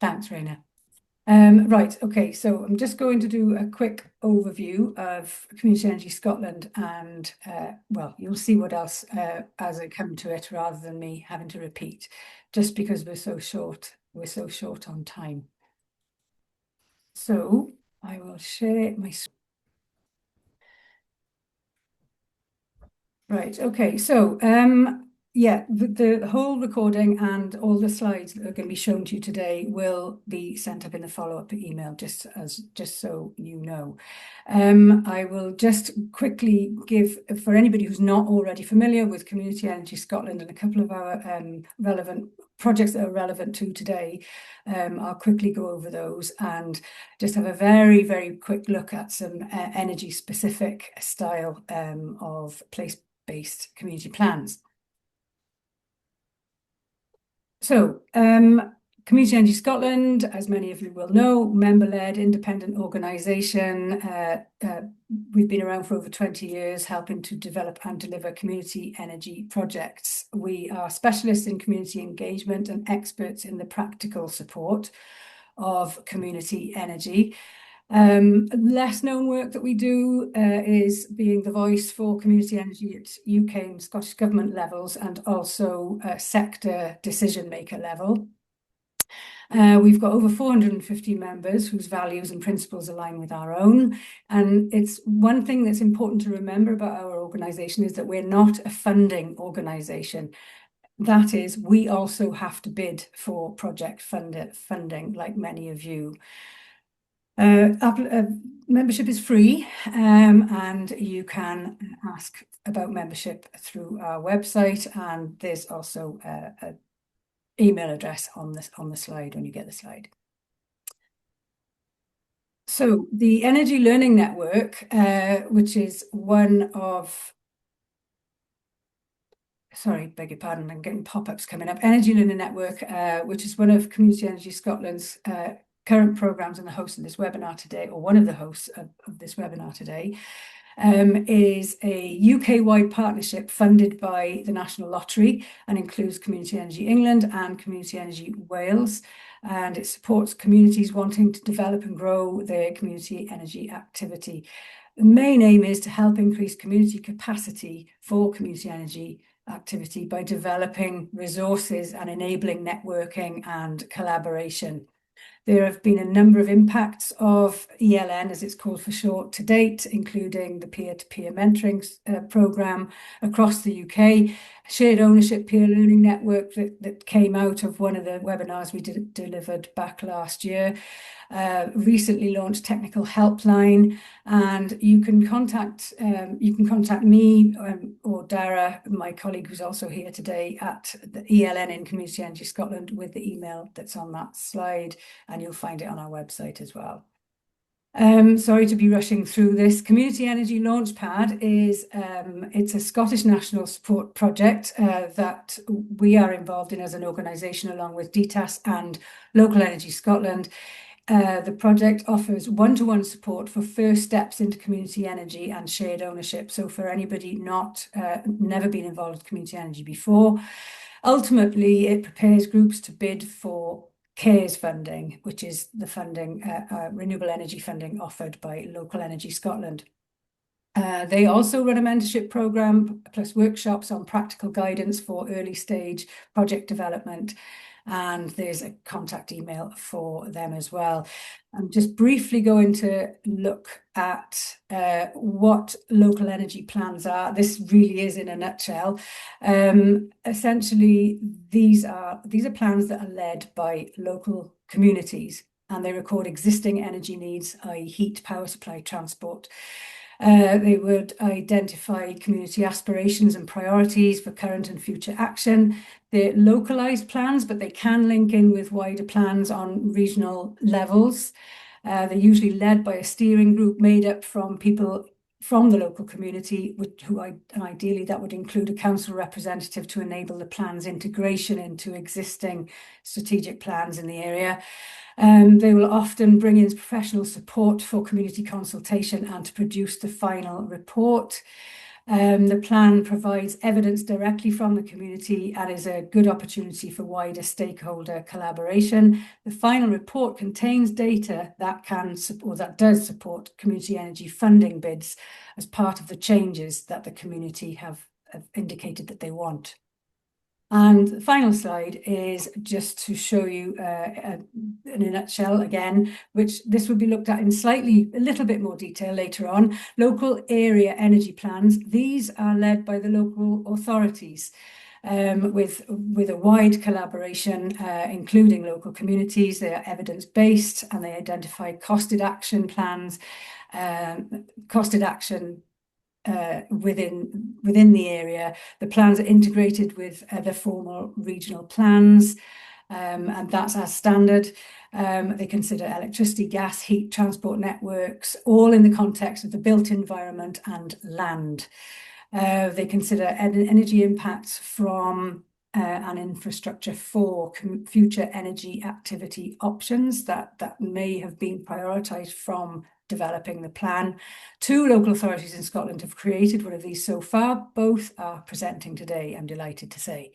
Thanks, Raina. Right, okay, so I'm just going to do a quick overview of Community Energy Scotland and, well, you'll see what else as I come to it rather than me having to repeat, just because we're so short on time. So I will share my screen. Right, okay, so yeah, the whole recording and all the slides that are going to be shown to you today will be sent up in the follow-up email, just so you know. I will just quickly give, for anybody who's not already familiar with Community Energy Scotland and a couple of our relevant projects that are relevant to today, I'll quickly go over those and just have a very, very quick look at some energy-specific style of place-based community plans. So, Community Energy Scotland, as many of you will know, member-led independent organisation. We've been around for over 20 years, helping to develop and deliver community energy projects. We are specialists in community engagement and experts in the practical support of community energy. Less known work that we do is being the voice for community energy at UK and Scottish Government levels and also sector decision maker level. We've got over 450 members whose values and principles align with our own. And it's one thing that's important to remember about our organisation is that we're not a funding organisation. That is, we also have to bid for project funding, like many of you. Membership is free, and you can ask about membership through our website, and there's also an email address on the slide when you get the slide. So the Energy Learning Network, which is one of, sorry, beg your pardon, I'm getting pop-ups coming up. Energy Learning Network, which is one of Community Energy Scotland's current programmes and the host of this webinar today, or one of the hosts of this webinar today, is a UK-wide partnership funded by the National Lottery and includes Community Energy England and Community Energy Wales. And it supports communities wanting to develop and grow their community energy activity. The main aim is to help increase community capacity for community energy activity by developing resources and enabling networking and collaboration. There have been a number of impacts of ELN, as it's called for short, to date, including the peer-to-peer mentoring programme across the UK, shared ownership peer learning network that came out of one of the webinars we delivered back last year, recently launched technical helpline, and you can contact me or Dara, my colleague who's also here today, at the ELN in Community Energy Scotland with the email that's on that slide, and you'll find it on our website as well. Sorry to be rushing through this. Community Energy Launchpad is it's a Scottish national support project that we are involved in as an organisation along with DTAS and Local Energy Scotland. The project offers one-to-one support for first steps into community energy and shared ownership. So for anybody never been involved with community energy before, ultimately it prepares groups to bid for CARES funding, which is the funding, renewable energy funding offered by Local Energy Scotland. They also run a mentorship programme plus workshops on practical guidance for early stage project development. And there's a contact email for them as well. I'm just briefly going to look at what local energy plans are. This really is in a nutshell. Essentially, these are plans that are led by local communities, and they record existing energy needs, i.e. heat, power supply, transport. They would identify community aspirations and priorities for current and future action. They're localised plans, but they can link in with wider plans on regional levels. They're usually led by a steering group made up from people from the local community, and ideally that would include a council representative to enable the plan's integration into existing strategic plans in the area. They will often bring in professional support for community consultation and to produce the final report. The plan provides evidence directly from the community and is a good opportunity for wider stakeholder collaboration. The final report contains data that does support community energy funding bids as part of the changes that the community have indicated that they want. And the final slide is just to show you in a nutshell again, which this will be looked at in a little bit more detail later on. Local area energy plans. These are led by the local authorities with a wide collaboration, including local communities. They are evidence-based and they identify costed action plans, costed action within the area. The plans are integrated with other formal regional plans, and that's as standard. They consider electricity, gas, heat, transport networks, all in the context of the built environment and land. They consider energy impacts from and infrastructure for future energy activity options that may have been prioritised from developing the plan. 2 local authorities in Scotland have created one of these so far. Both are presenting today, I'm delighted to say.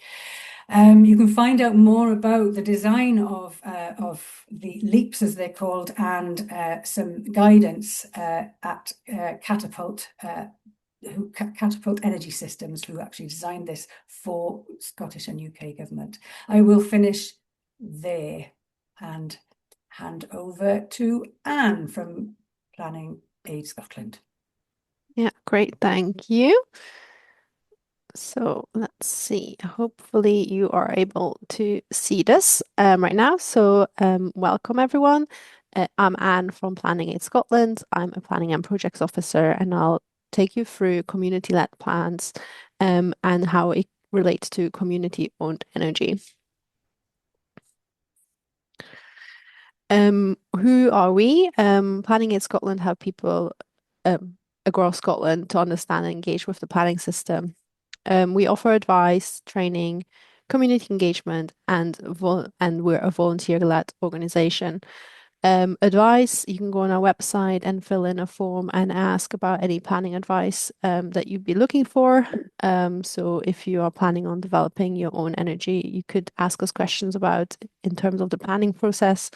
You can find out more about the design of the LEAPs, as they're called, and some guidance at Catapult Energy Systems, who actually designed this for Scottish and UK government. I will finish there and hand over to Anne from Planning Aid Scotland. Yeah, great, thank you. So let's see. Hopefully you are able to see this right now. So welcome everyone. I'm Anne from Planning Aid Scotland. I'm a planning and projects officer, and I'll take you through community-led plans and how it relates to community-owned energy. Who are we? Planning Aid Scotland help people across Scotland to understand and engage with the planning system. We offer advice, training, community engagement, and we're a volunteer-led organization. Advice, you can go on our website and fill in a form and ask about any planning advice that you'd be looking for. So if you are planning on developing your own energy, you could ask us questions about in terms of the planning process.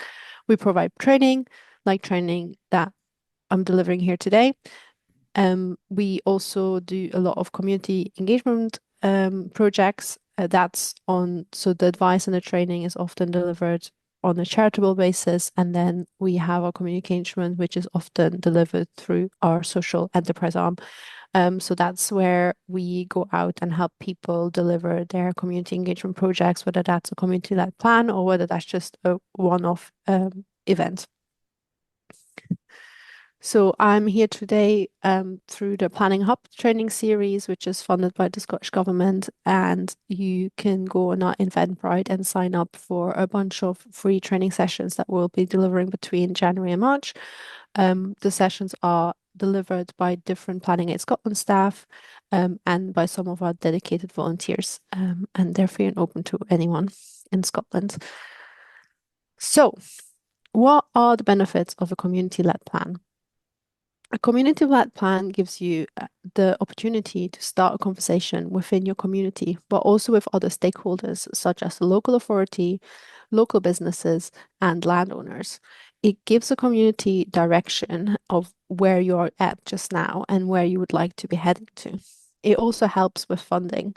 We provide training, like training that I'm delivering here today. We also do a lot of community engagement projects. So the advice and the training is often delivered on a charitable basis, and then we have our community engagement, which is often delivered through our social enterprise arm. So that's where we go out and help people deliver their community engagement projects, whether that's a community-led plan or whether that's just a one-off event. So I'm here today through the Planning Hub training series, which is funded by the Scottish Government, and you can go on our Eventbrite and sign up for a bunch of free training sessions that we'll be delivering between January and March. The sessions are delivered by different Planning Aid Scotland staff and by some of our dedicated volunteers, and they're free and open to anyone in Scotland. So, what are the benefits of a community-led plan? A community-led plan gives you the opportunity to start a conversation within your community, but also with other stakeholders, such as the local authority, local businesses, and landowners. It gives a community direction of where you're at just now and where you would like to be heading to. It also helps with funding.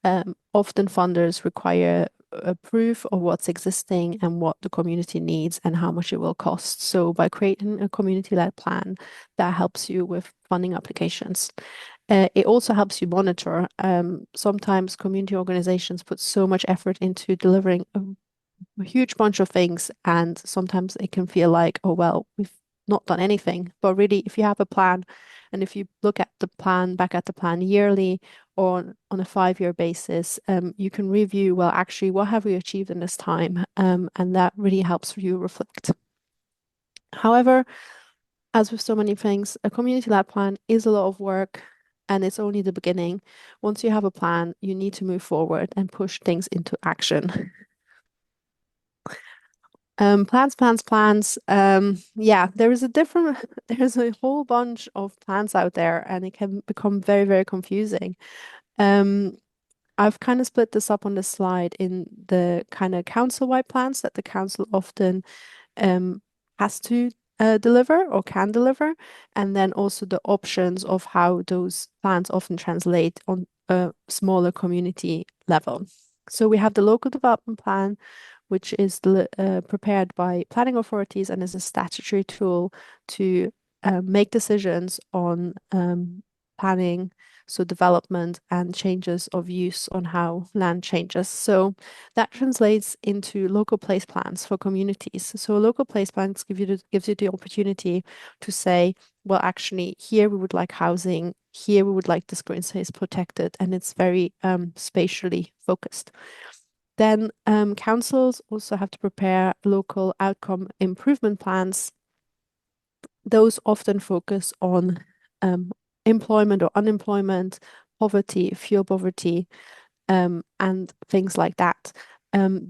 Often funders require a proof of what's existing and what the community needs and how much it will cost. So by creating a community-led plan, that helps you with funding applications. It also helps you monitor. Sometimes community organizations put so much effort into delivering a huge bunch of things, and sometimes it can feel like, oh, well, we've not done anything. But really, if you have a plan, and if you look at the plan, back at the plan yearly or on a 5-year basis, you can review, well, actually, what have we achieved in this time? And that really helps you reflect. However, as with so many things, a community-led plan is a lot of work, and it's only the beginning. Once you have a plan, you need to move forward and push things into action. Plans. Yeah, there's there's a whole bunch of plans out there, and it can become very, very confusing. Um, I've kind of split this up on the slide in the kind of council-wide plans that the council often um, has to deliver or can deliver, and then also the options of how those plans often translate on a smaller community level. So we have the local development plan, which is prepared by planning authorities and is a statutory tool to make decisions on planning, so development and changes of use on how land changes. So that translates into local place plans for communities. So local place plans gives you the opportunity to say, well, actually, here we would like housing, here we would like this green space protected, and it's very spatially focused. Then councils also have to prepare local outcome improvement plans. Those often focus on employment or unemployment, poverty, fuel poverty, and things like that.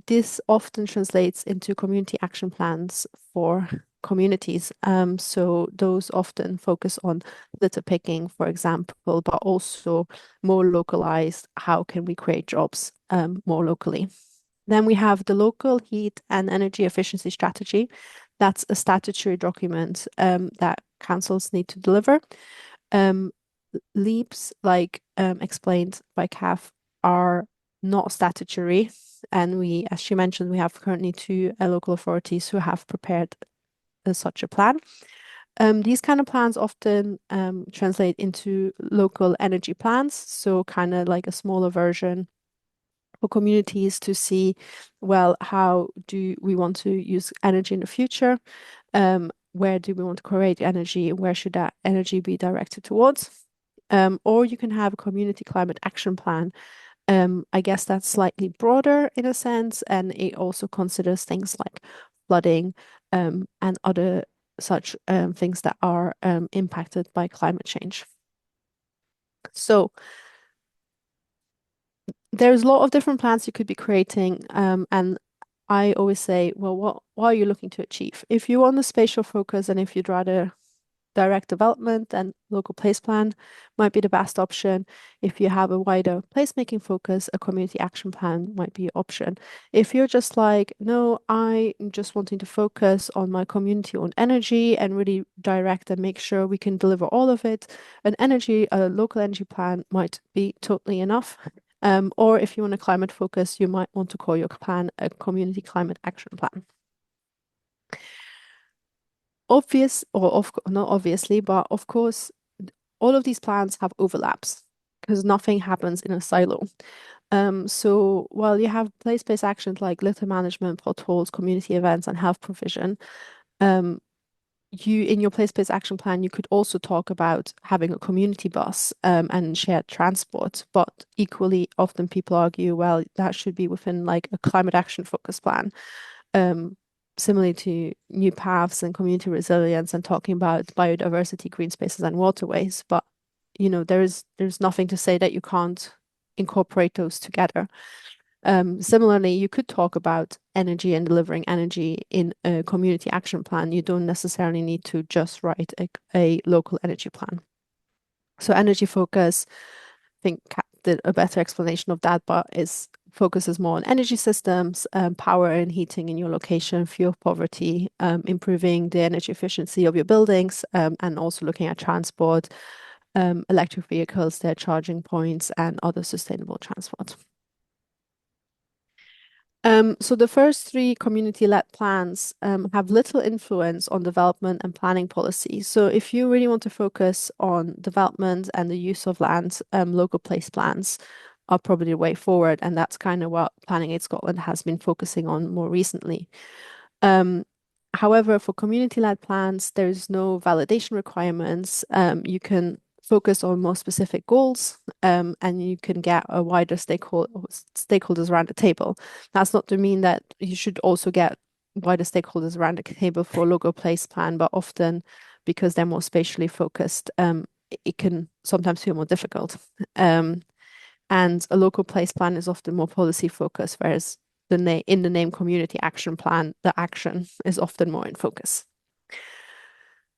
This often translates into community action plans for communities. So those often focus on litter picking, for example, but also more localized, how can we create jobs more locally? Then we have the local heat and energy efficiency strategy. That's a statutory document that councils need to deliver. LEAPs, like explained by Kath, are not statutory. And we, as she mentioned, we have currently two local authorities who have prepared such a plan. These kind of plans often translate into local energy plans, so kind of like a smaller version for communities to see, well, how do we want to use energy in the future? Where do we want to create energy? Where should that energy be directed towards? Or you can have a community climate action plan. I guess that's slightly broader in a sense, and it also considers things like flooding and other such things that are impacted by climate change. So there's a lot of different plans you could be creating, and I always say, well, what are you looking to achieve? If you want a spatial focus and if you'd rather direct development, then local place plan might be the best option. If you have a wider placemaking focus, a community action plan might be an option. If you're just like, no, I'm just wanting to focus on my community-owned energy and really direct and make sure we can deliver all of it, a local energy plan might be totally enough. Or if you want a climate focus, you might want to call your plan a community climate action plan. Not obviously, but of course, all of these plans have overlaps because nothing happens in a silo. So while you have place-based actions like litter management, potholes, community events, and health provision, you in your place-based action plan, you could also talk about having a community bus and shared transport. But equally, often people argue, well, that should be within like a climate action focus plan. Similarly to new paths and community resilience and talking about biodiversity, green spaces, and waterways. But there's nothing to say that you can't incorporate those together. Similarly, you could talk about energy and delivering energy in a community action plan. You don't necessarily need to just write a local energy plan. So energy focus, I think Kat did a better explanation of that, but focuses more on energy systems, power and heating in your location, fuel poverty, improving the energy efficiency of your buildings, and also looking at transport, electric vehicles, their charging points, and other sustainable transport. So the first three community-led plans have little influence on development and planning policy. So if you really want to focus on development and the use of land, local place plans are probably the way forward. And that's kind of what Planning Aid Scotland has been focusing on more recently. However, for community-led plans, there's no validation requirements. You can focus on more specific goals, and you can get a wider stakeholders around the table. That's not to mean that you should also get wider stakeholders around the table for a local place plan, but often because they're more spatially focused, it can sometimes feel more difficult. And a local place plan is often more policy focused, whereas in the name community action plan, the action is often more in focus.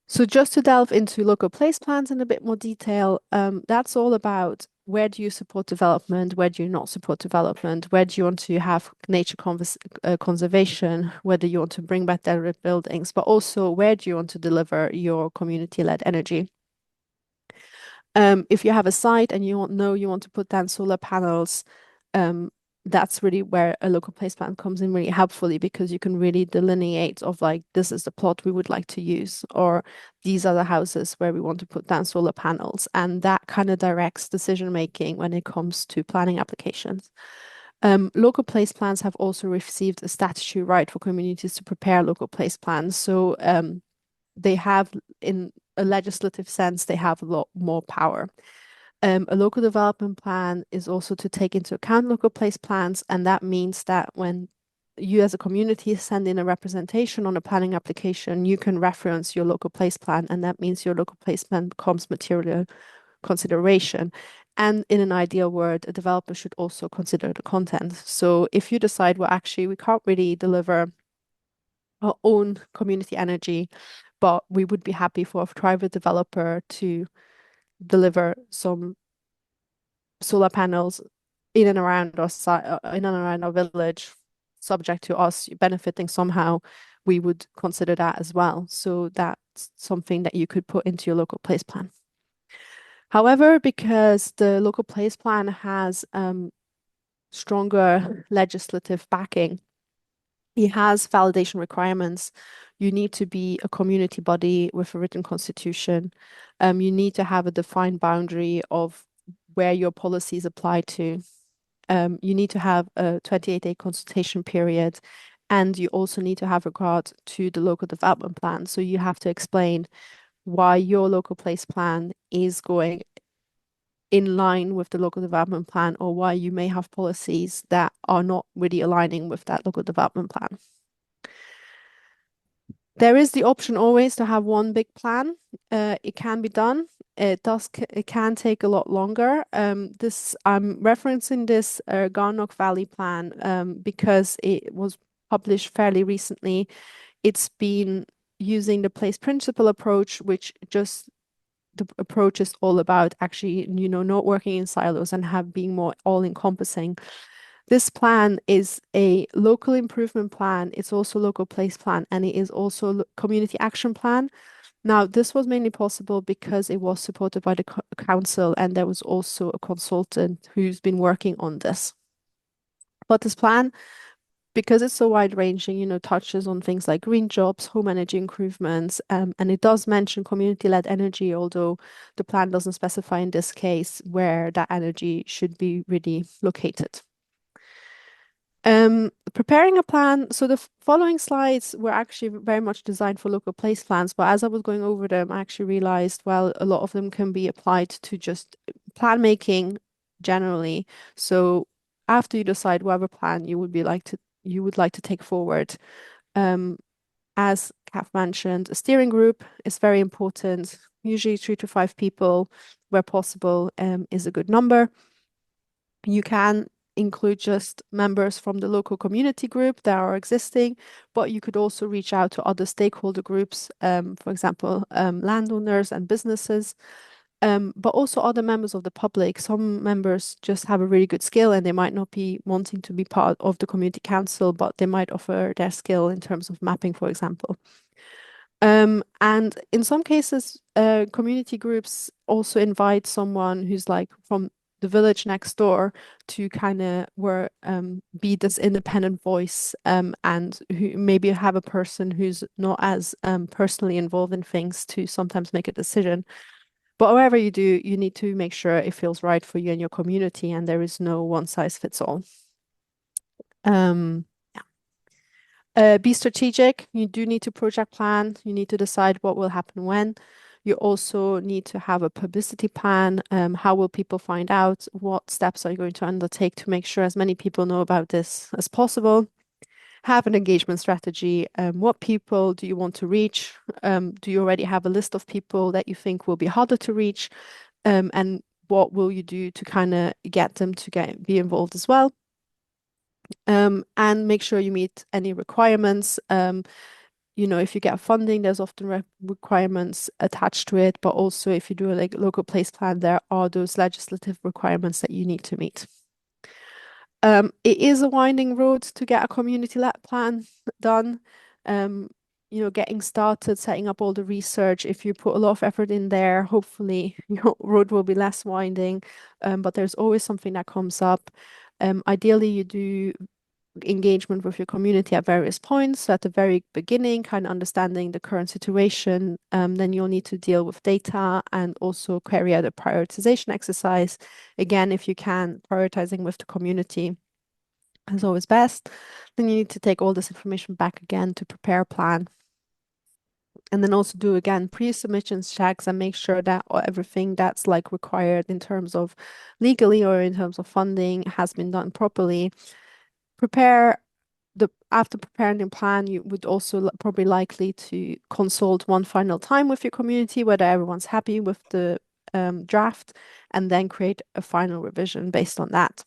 So just to delve into local place plans in a bit more detail, that's all about where do you support development, where do you not support development, where do you want to have nature conservation, whether you want to bring back derelict buildings, but also where do you want to deliver your community-led energy. If you have a site and you want to put down solar panels, that's really where a local place plan comes in really helpfully, because you can really delineate of like, this is the plot we would like to use, or these are the houses where we want to put down solar panels. And that kind of directs decision making when it comes to planning applications. Local place plans have also received a statutory right for communities to prepare local place plans. So they have, in a legislative sense, they have a lot more power. A local development plan is also to take into account local place plans, and that means that when you as a community send in a representation on a planning application, you can reference your local place plan, and that means your local place plan becomes material consideration. And in an ideal world, a developer should also consider the content. So if you decide, well, actually, we can't really deliver our own community energy, but we would be happy for a private developer to deliver some solar panels in and around our site, in and around our village, subject to us benefiting somehow, we would consider that as well. So that's something that you could put into your local place plan. However, because the local place plan has stronger legislative backing, it has validation requirements. You need to be a community body with a written constitution. You need to have a defined boundary of where your policies apply to. You need to have a 28-day consultation period, and you also need to have regard to the local development plan. So you have to explain why your local place plan is going in line with the local development plan, or why you may have policies that are not really aligning with that local development plan. There is the option always to have one big plan. It can be done. It can take a lot longer. I'm referencing this Garnock Valley plan because it was published fairly recently. It's been using the place principle approach, which just the approach is all about actually, not working in silos and being more all-encompassing. This plan is a local improvement plan. It's also local place plan, and it is also a community action plan. Now, this was mainly possible because it was supported by the council, and there was also a consultant who's been working on this. But this plan, because it's so wide-ranging, touches on things like green jobs, home energy improvements, and it does mention community-led energy, although the plan doesn't specify in this case where that energy should be really located. Preparing a plan. So the following slides were actually very much designed for local place plans, but as I was going over them, I actually realized, well, a lot of them can be applied to just plan making generally. So after you decide whatever plan you would like to take forward, as Kath mentioned, a steering group is very important. Usually 3 to 5 people, where possible, is a good number. You can include just members from the local community group that are existing, but you could also reach out to other stakeholder groups, for example, landowners and businesses, but also other members of the public. Some members just have a really good skill and they might not be wanting to be part of the community council, but they might offer their skill in terms of mapping, for example. And in some cases, community groups also invite someone who's like from the village next door to kind of be this independent voice, and who maybe have a person who's not as personally involved in things to sometimes make a decision. But whatever you do, you need to make sure it feels right for you and your community, and there is no one size fits all. Be strategic. You do need to project plan. You need to decide what will happen when. You also need to have a publicity plan. How will people find out? What steps are you going to undertake to make sure as many people know about this as possible? Have an engagement strategy. What people do you want to reach? Do you already have a list of people that you think will be harder to reach? And what will you do to kind of get them to be involved as well? And make sure you meet any requirements. If you get funding, there's often requirements attached to it, but also if you do a local place plan, there are those legislative requirements that you need to meet. It is a winding road to get a community-led plan done. Getting started, setting up all the research. If you put a lot of effort in there, hopefully your road will be less winding. But there's always something that comes up. Ideally, you do engagement with your community at various points. So at the very beginning, kind of understanding the current situation. Then you'll need to deal with data and also carry out a prioritization exercise. Again, if you can, prioritizing with the community is always best. Then you need to take all this information back again to prepare a plan. And then also do again pre-submissions checks and make sure that everything that's required in terms of legally or in terms of funding has been done properly. After preparing the plan, you would also probably likely to consult one final time with your community, whether everyone's happy with the draft, and then create a final revision based on that.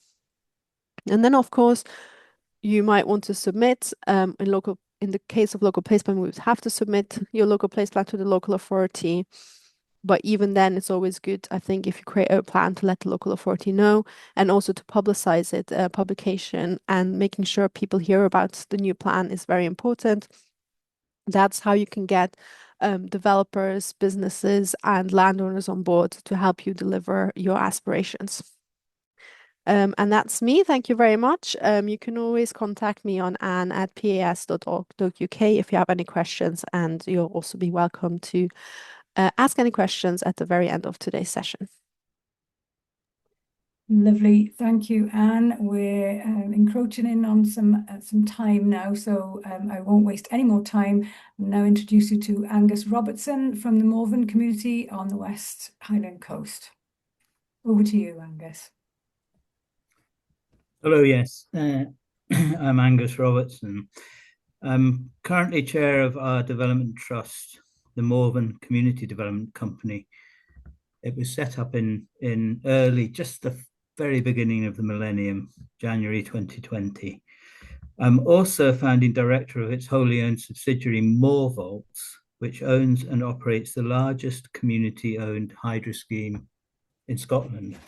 And then, of course, you might want to submit in the case of local place plan, we would have to submit your local place plan to the local authority. But even then, it's always good, I think, if you create a plan to let the local authority know and also to publicize it, publication, and making sure people hear about the new plan is very important. That's how you can get developers, businesses, and landowners on board to help you deliver your aspirations. And that's me. Thank you very much. You can always contact me on anne@pas.org.uk if you have any questions, and you'll also be welcome to ask any questions at the very end of today's session. Lovely, thank you, Anne. We're encroaching in on some time now, so I won't waste any more time. I'll now introduce you to Angus Robertson from the Morven community on the West Highland Coast. Over to you, Angus. Hello, yes. I'm Angus Robertson. I'm currently chair of our development trust, the Morven Community Development Company. It was set up in early, just the very beginning of the millennium, January 2020. I'm also a founding director of its wholly owned subsidiary, Morvolts, which owns and operates the largest community-owned hydro scheme in Scotland.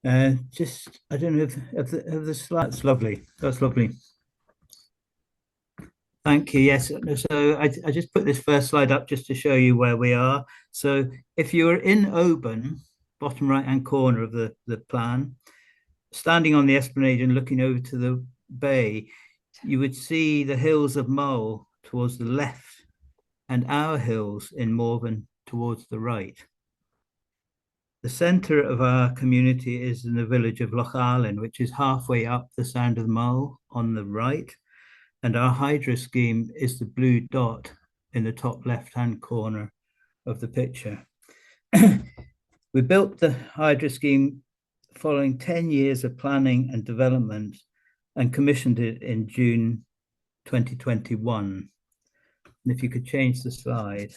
I don't know if the slides. Lovely. That's lovely. Thank you. Yes. So I just put this first slide up just to show you where we are. So if you're in Oban, bottom right-hand corner of the plan, standing on the esplanade and looking over to the bay, you would see the hills of Mull towards the left and our hills in Morven towards the right. The centre of our community is in the village of Lochallin, which is halfway up the Sound of Mull on the right. And our hydro scheme is the blue dot in the top left-hand corner of the picture. We built the hydro scheme following 10 years of planning and development and commissioned it in June 2021. And if you could change the slide.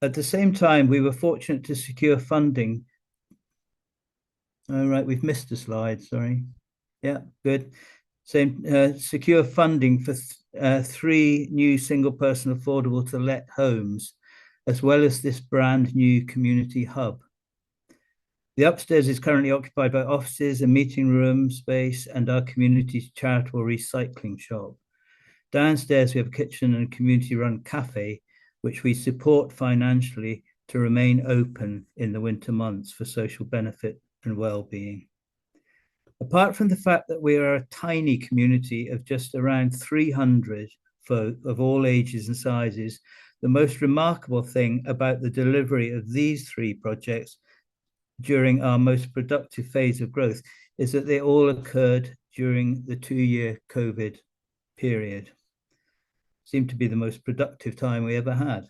At the same time, we were fortunate to secure funding. All right, we've missed a slide, sorry. Yeah, good. Secure funding for 3 new single-person affordable to let homes, as well as this brand new community hub. The upstairs is currently occupied by offices, a meeting room space, and our community's charitable recycling shop. Downstairs, we have a kitchen and community-run cafe, which we support financially to remain open in the winter months for social benefit and well-being. Apart from the fact that we are a tiny community of just around 300 folk of all ages and sizes, the most remarkable thing about the delivery of these 3 projects during our most productive phase of growth is that they all occurred during the 2-year COVID period. Seemed to be the most productive time we ever had.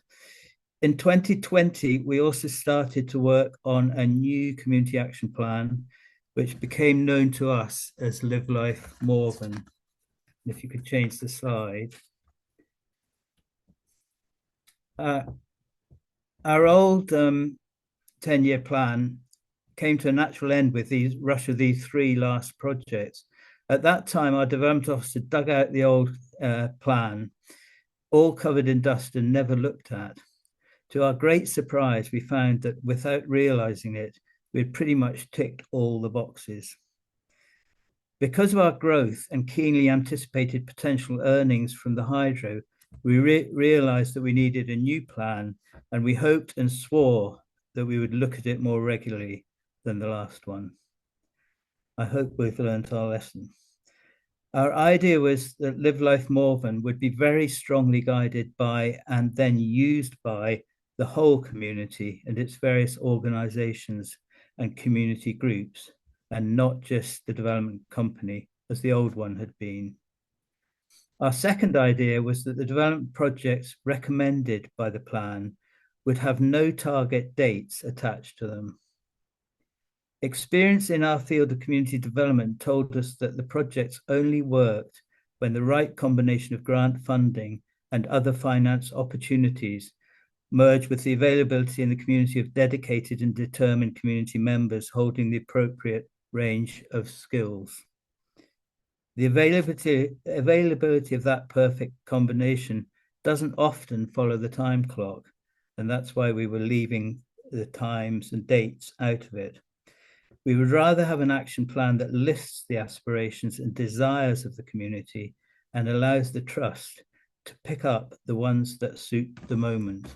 In 2020, we also started to work on a new community action plan, which became known to us as Live Life Morven. If you could change the slide. Our old 10-year plan came to a natural end with the rush of these 3 last projects. At that time, our development officer dug out the old plan, all covered in dust and never looked at. To our great surprise, we found that without realizing it, we had pretty much ticked all the boxes. Because of our growth and keenly anticipated potential earnings from the hydro, we realized that we needed a new plan, and we hoped and swore that we would look at it more regularly than the last one. I hope we've learned our lesson. Our idea was that Live Life Morven would be very strongly guided by and then used by the whole community and its various organizations and community groups, and not just the development company as the old one had been. Our second idea was that the development projects recommended by the plan would have no target dates attached to them. Experience in our field of community development told us that the projects only worked when the right combination of grant funding and other finance opportunities merged with the availability in the community of dedicated and determined community members holding the appropriate range of skills. The availability of that perfect combination doesn't often follow the time clock, and that's why we were leaving the times and dates out of it. We would rather have an action plan that lists the aspirations and desires of the community and allows the trust to pick up the ones that suit the moment.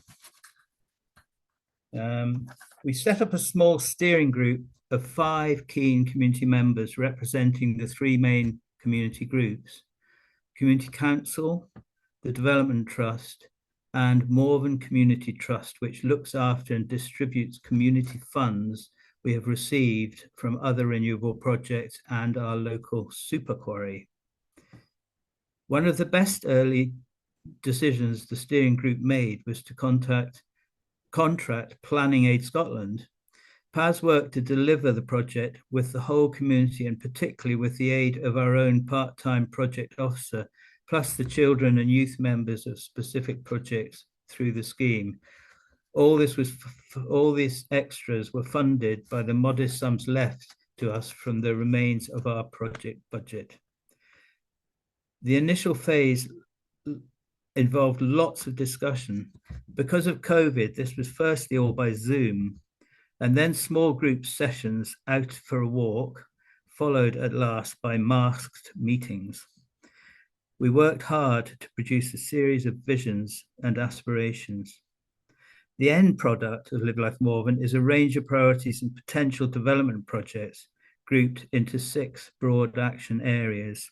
We set up a small steering group of 5 keen community members representing the 3 main community groups: Community Council, the Development Trust, and Morven Community Trust, which looks after and distributes community funds we have received from other renewable projects and our local super quarry. One of the best early decisions the steering group made was to contract Planning Aid Scotland. PAS worked to deliver the project with the whole community and particularly with the aid of our own part-time project officer, plus the children and youth members of specific projects through the scheme. All these extras were funded by the modest sums left to us from the remains of our project budget. The initial phase involved lots of discussion. Because of COVID, this was firstly all by Zoom, and then small group sessions out for a walk, followed at last by masked meetings. We worked hard to produce a series of visions and aspirations. The end product of Live Life Morven is a range of priorities and potential development projects grouped into 6 broad action areas: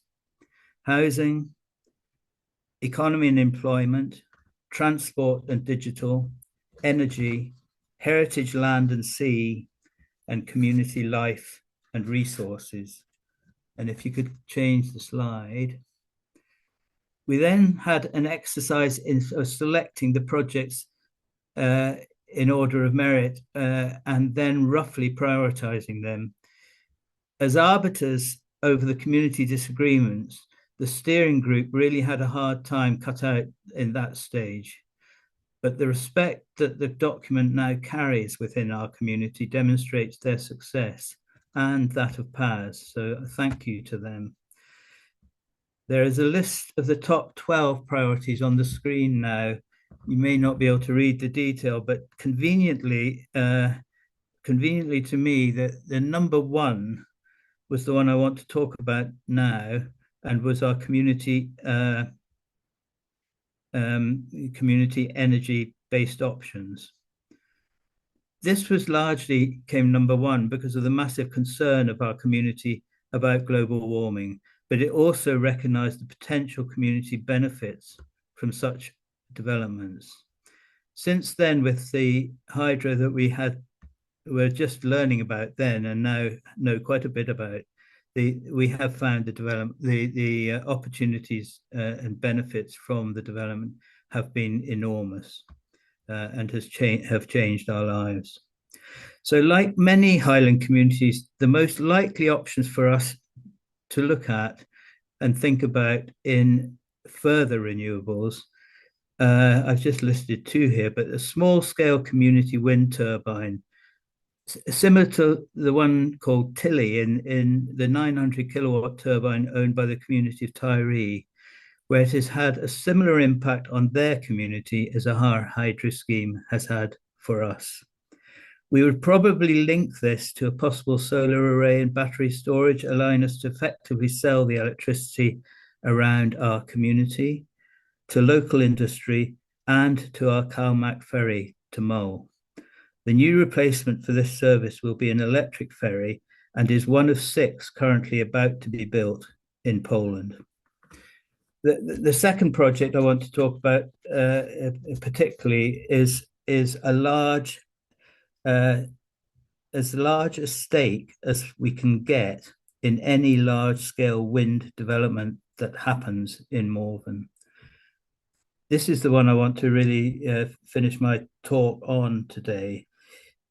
housing, economy and employment, transport and digital, energy, heritage land and sea, and community life and resources. And if you could change the slide. We then had an exercise in selecting the projects in order of merit and then roughly prioritizing them. As arbiters over the community disagreements, the steering group really had a hard time cut out in that stage. But the respect that the document now carries within our community demonstrates their success and that of PAS. So thank you to them. There is a list of the top 12 priorities on the screen now. You may not be able to read the detail, but conveniently to me, the number 1 was the one I want to talk about now, and was our community energy-based options. This was largely came number 1 because of the massive concern of our community about global warming, but it also recognized the potential community benefits from such developments. Since then, with the hydro that we're just learning about then and now know quite a bit about, we have found the opportunities and benefits from the development have been enormous and have changed our lives. So like many Highland communities, the most likely options for us to look at and think about in further renewables, I've just listed 2 here, but a small scale community wind turbine Similar to the one called Tilly in the 900 kilowatt turbine owned by the community of Tyree, where it has had a similar impact on their community as our hydro scheme has had for us. We would probably link this to a possible solar array and battery storage, allowing us to effectively sell the electricity around our community, to local industry, and to our Calmac ferry to Mull. The new replacement for this service will be an electric ferry and is one of 6 currently about to be built in Poland. The second project I want to talk about particularly is a large, as large a stake as we can get in any large-scale wind development that happens in Morven. This is the one I want to really finish my talk on today.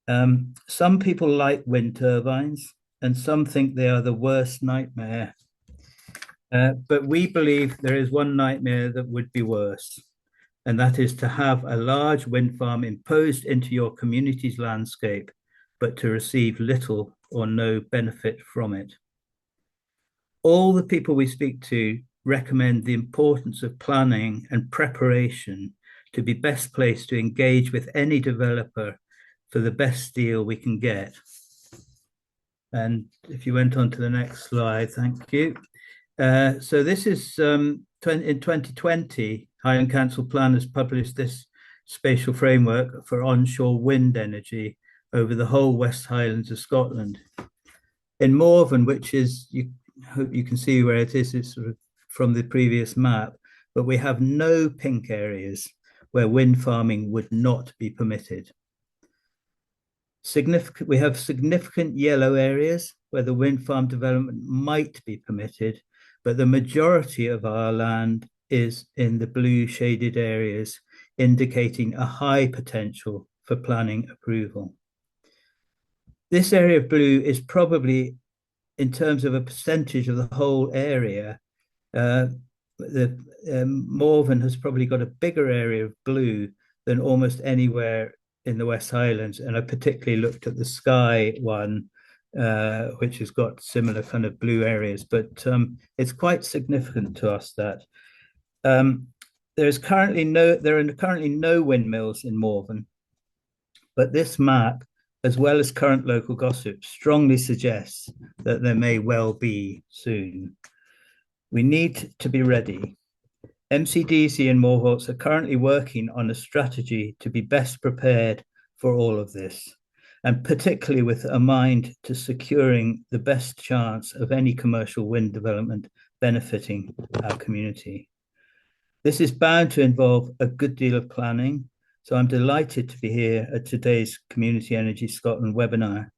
Some people like wind turbines, and some think they are the worst nightmare. But we believe there is one nightmare that would be worse, and that is to have a large wind farm imposed into your community's landscape, but to receive little or no benefit from it. All the people we speak to recommend the importance of planning and preparation to be best placed to engage with any developer for the best deal we can get. And if you went on to the next slide, thank you. So this is in 2020, Highland Council planners published this spatial framework for onshore wind energy over the whole West Highlands of Scotland. In Morven, which is, you hope you can see where it is, it's sort of from the previous map, but we have no pink areas where wind farming would not be permitted. We have significant yellow areas where the wind farm development might be permitted, but the majority of our land is in the blue shaded areas, indicating a high potential for planning approval. This area of blue is probably, in terms of a percentage of the whole area, Morven has probably got a bigger area of blue than almost anywhere in the West Highlands. And I particularly looked at the Skye one, which has got similar kind of blue areas, but it's quite significant to us that there are currently no windmills in Morven, but this map, as well as current local gossip, strongly suggests that there may well be soon. We need to be ready. MCDC and Morholtz are currently working on a strategy to be best prepared for all of this, and particularly with a mind to securing the best chance of any commercial wind development benefiting our community. This is bound to involve a good deal of planning, so I'm delighted to be here at today's Community Energy Scotland webinar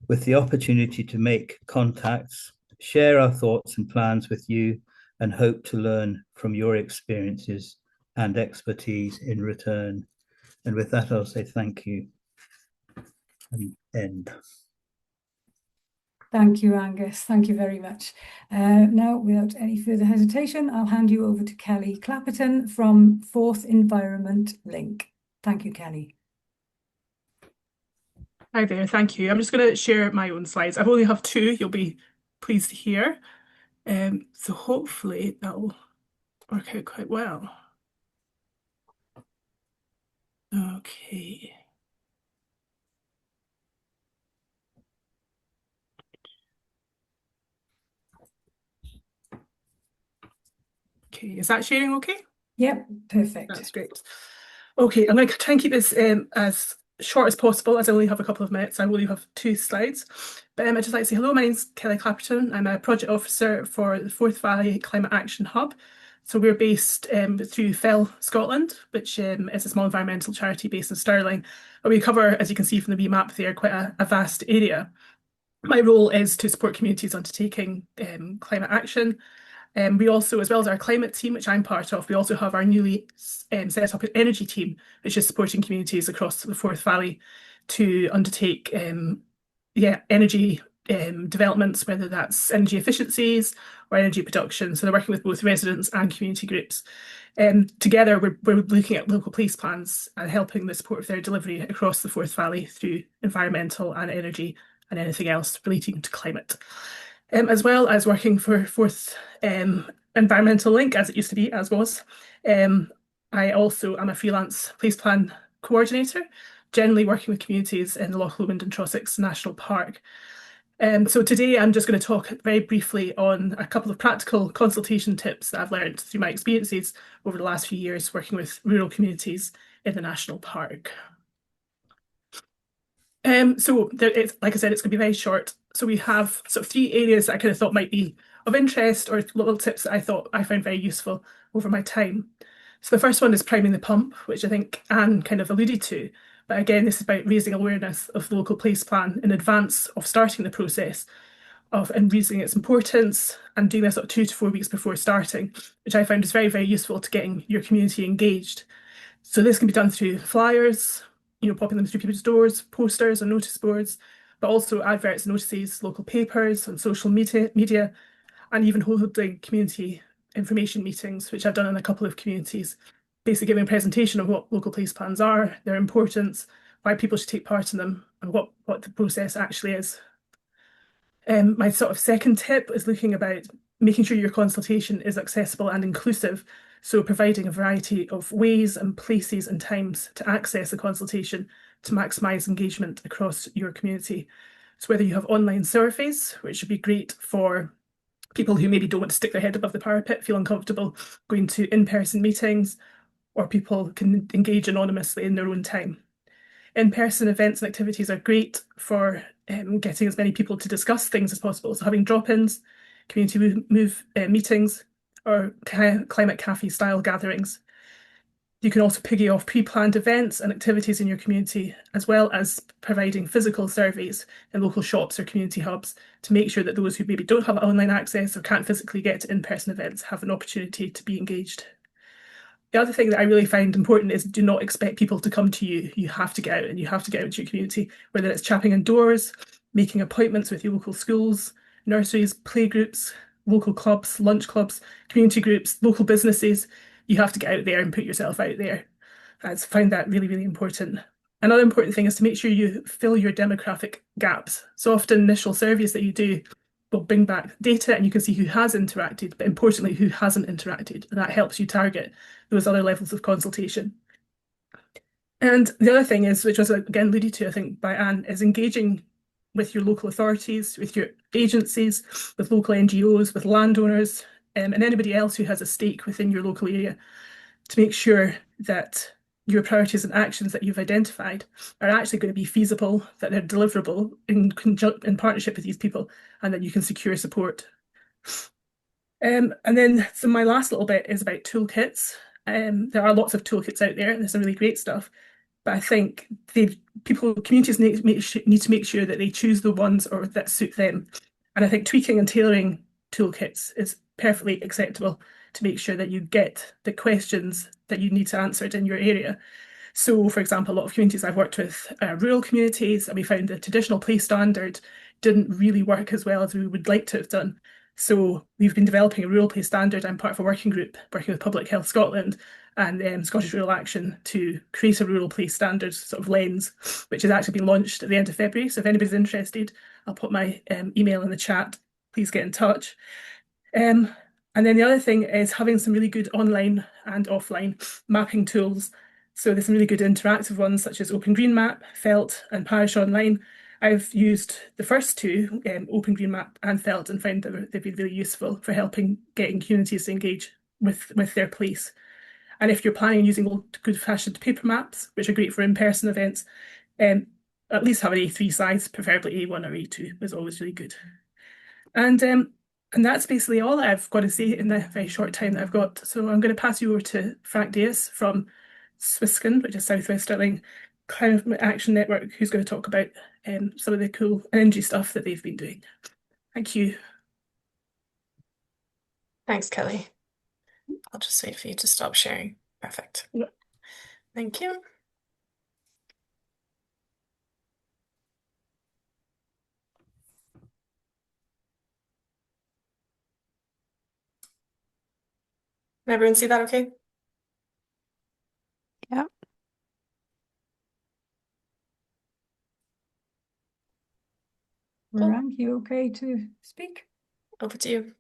with the opportunity to make contacts, share our thoughts and plans with you, and hope to learn from your experiences and expertise in return. And with that, I'll say thank you and end. Thank you, Angus. Thank you very much. Now, without any further hesitation, I'll hand you over to Kelly Clapperton from Forth Environment Link. Thank you, Kelly. Hi there, thank you. I'm just going to share my own slides. I only have 2, you'll be pleased to hear. So hopefully that'll work out quite well. Okay. Okay, is that sharing okay? Yep, perfect. That's great. Okay, I'm going to try and keep this as short as possible, as I only have a couple of minutes. I only have 2 slides. But I'd just like to say hello, my name's Kelly Clapperton. I'm a project officer for the Forth Valley Climate Action Hub. So we're based through Fell, Scotland, which is a small environmental charity based in Stirling. But we cover, as you can see from the wee map there, quite a vast area. My role is to support communities undertaking climate action. We also, as well as our climate team, which I'm part of, we also have our newly set up an energy team, which is supporting communities across the Forth Valley to undertake energy developments, whether that's energy efficiencies or energy production. So they're working with both residents and community groups. Together, we're looking at local police plans and helping the support of their delivery across the Forth Valley through environmental and energy and anything else relating to climate. As well as working for Forth Environmental Link, as it used to be, as was. I also am a freelance police plan coordinator, generally working with communities in the Loch Lomond and Trossachs National Park. So today I'm just going to talk very briefly on a couple of practical consultation tips that I've learned through my experiences over the last few years working with rural communities in the national park. So like I said, it's going to be very short. So we have sort of 3 areas that I kind of thought might be of interest, or little tips that I found very useful over my time. So the first one is priming the pump, which I think Anne kind of alluded to. But again, this is about raising awareness of the local police plan in advance of starting the process and raising its importance, and doing this sort of 2 to 4 weeks before starting, which I found is very, very useful to getting your community engaged. So this can be done through flyers, popping them through people's doors, posters and notice boards, but also adverts, notices, local papers and social media, and even holding community information meetings, which I've done in a couple of communities, basically giving a presentation of what local police plans are, their importance, why people should take part in them, and what the process actually is. My sort of second tip is looking about making sure your consultation is accessible and inclusive, so providing a variety of ways and places and times to access a consultation to maximise engagement across your community. So whether you have online surveys, which would be great for people who maybe don't want to stick their head above the parapet, feel uncomfortable going to in-person meetings, or people can engage anonymously in their own time. In-person events and activities are great for getting as many people to discuss things as possible. So having drop-ins, community meetings, or climate cafe style gatherings. You can also piggy off pre-planned events and activities in your community, as well as providing physical surveys in local shops or community hubs to make sure that those who maybe don't have online access or can't physically get to in-person events have an opportunity to be engaged. The other thing that I really find important is do not expect people to come to you. You have to get out, and you have to get out into your community, whether it's chapping indoors, making appointments with your local schools, nurseries, playgroups, local clubs, lunch clubs, community groups, local businesses. You have to get out there and put yourself out there. I find that really, really important. Another important thing is to make sure you fill your demographic gaps. So often initial surveys that you do will bring back data and you can see who has interacted, but importantly, who hasn't interacted. And that helps you target those other levels of consultation. And the other thing is, which was again alluded to, I think, by Anne, is engaging with your local authorities, with your agencies, with local NGOs, with landowners, and anybody else who has a stake within your local area to make sure that your priorities and actions that you've identified are actually going to be feasible, that they're deliverable in partnership with these people, and that you can secure support. And then, so my last little bit is about toolkits. There are lots of toolkits out there, and there's some really great stuff. But I think communities need to make sure that they choose the ones that suit them. And I think tweaking and tailoring toolkits is perfectly acceptable to make sure that you get the questions that you need to answered in your area. So, for example, a lot of communities I've worked with are rural communities, and we found the traditional police standard didn't really work as well as we would like to have done. So we've been developing a rural police standard. I'm part of a working group working with Public Health Scotland and Scottish Rural Action to create a rural police standard sort of lens, which has actually been launched at the end of February. So if anybody's interested, I'll put my email in the chat. Please get in touch. And then the other thing is having some really good online and offline mapping tools. So there's some really good interactive ones such as Open Green Map, Felt and Parish Online. I've used the first two, Open Green Map and Felt, and found that they've been really useful for getting communities to engage with their police. And if you're planning on using old good-fashioned paper maps, which are great for in-person events, at least have an A3 size, preferably A1 or A2 is always really good. And that's basically all I've got to say in the very short time that I've got. So I'm going to pass you over to Frank Dias from SWISCN, which is South West Stirling Climate Action Network, who's going to talk about some of the cool energy stuff that they've been doing. Thank you. Thanks, Kelly. I'll just wait for you to stop sharing. Perfect. Yeah. Thank you. Can everyone see that okay? Yeah. Cool. Rank, you okay to speak? Over to you.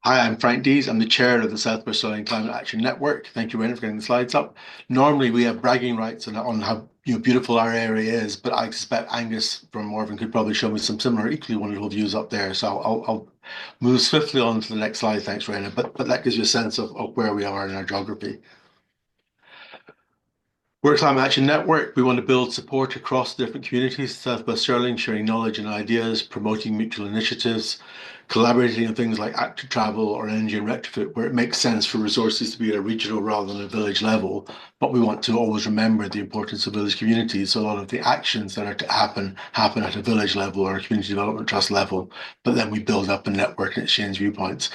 Hi, I'm Frank Dees. I'm the chair of the South West Australian Climate Action Network. Thank you, Rena, for getting the slides up. Normally, we have bragging rights on how beautiful our area is, but I suspect Angus from Morven could probably show me some similar, equally wonderful views up there. So I'll move swiftly on to the next slide. Thanks, Rena. But that gives you a sense of where we are in our geography. We're a Climate Action Network. We want to build support across different communities, South West Stirling, sharing knowledge and ideas, promoting mutual initiatives, collaborating on things like active travel or energy and retrofit, where it makes sense for resources to be at a regional rather than a village level. But we want to always remember the importance of village communities. So a lot of the actions that are to happen at a village level or a community development trust level, but then we build up a network and exchange viewpoints.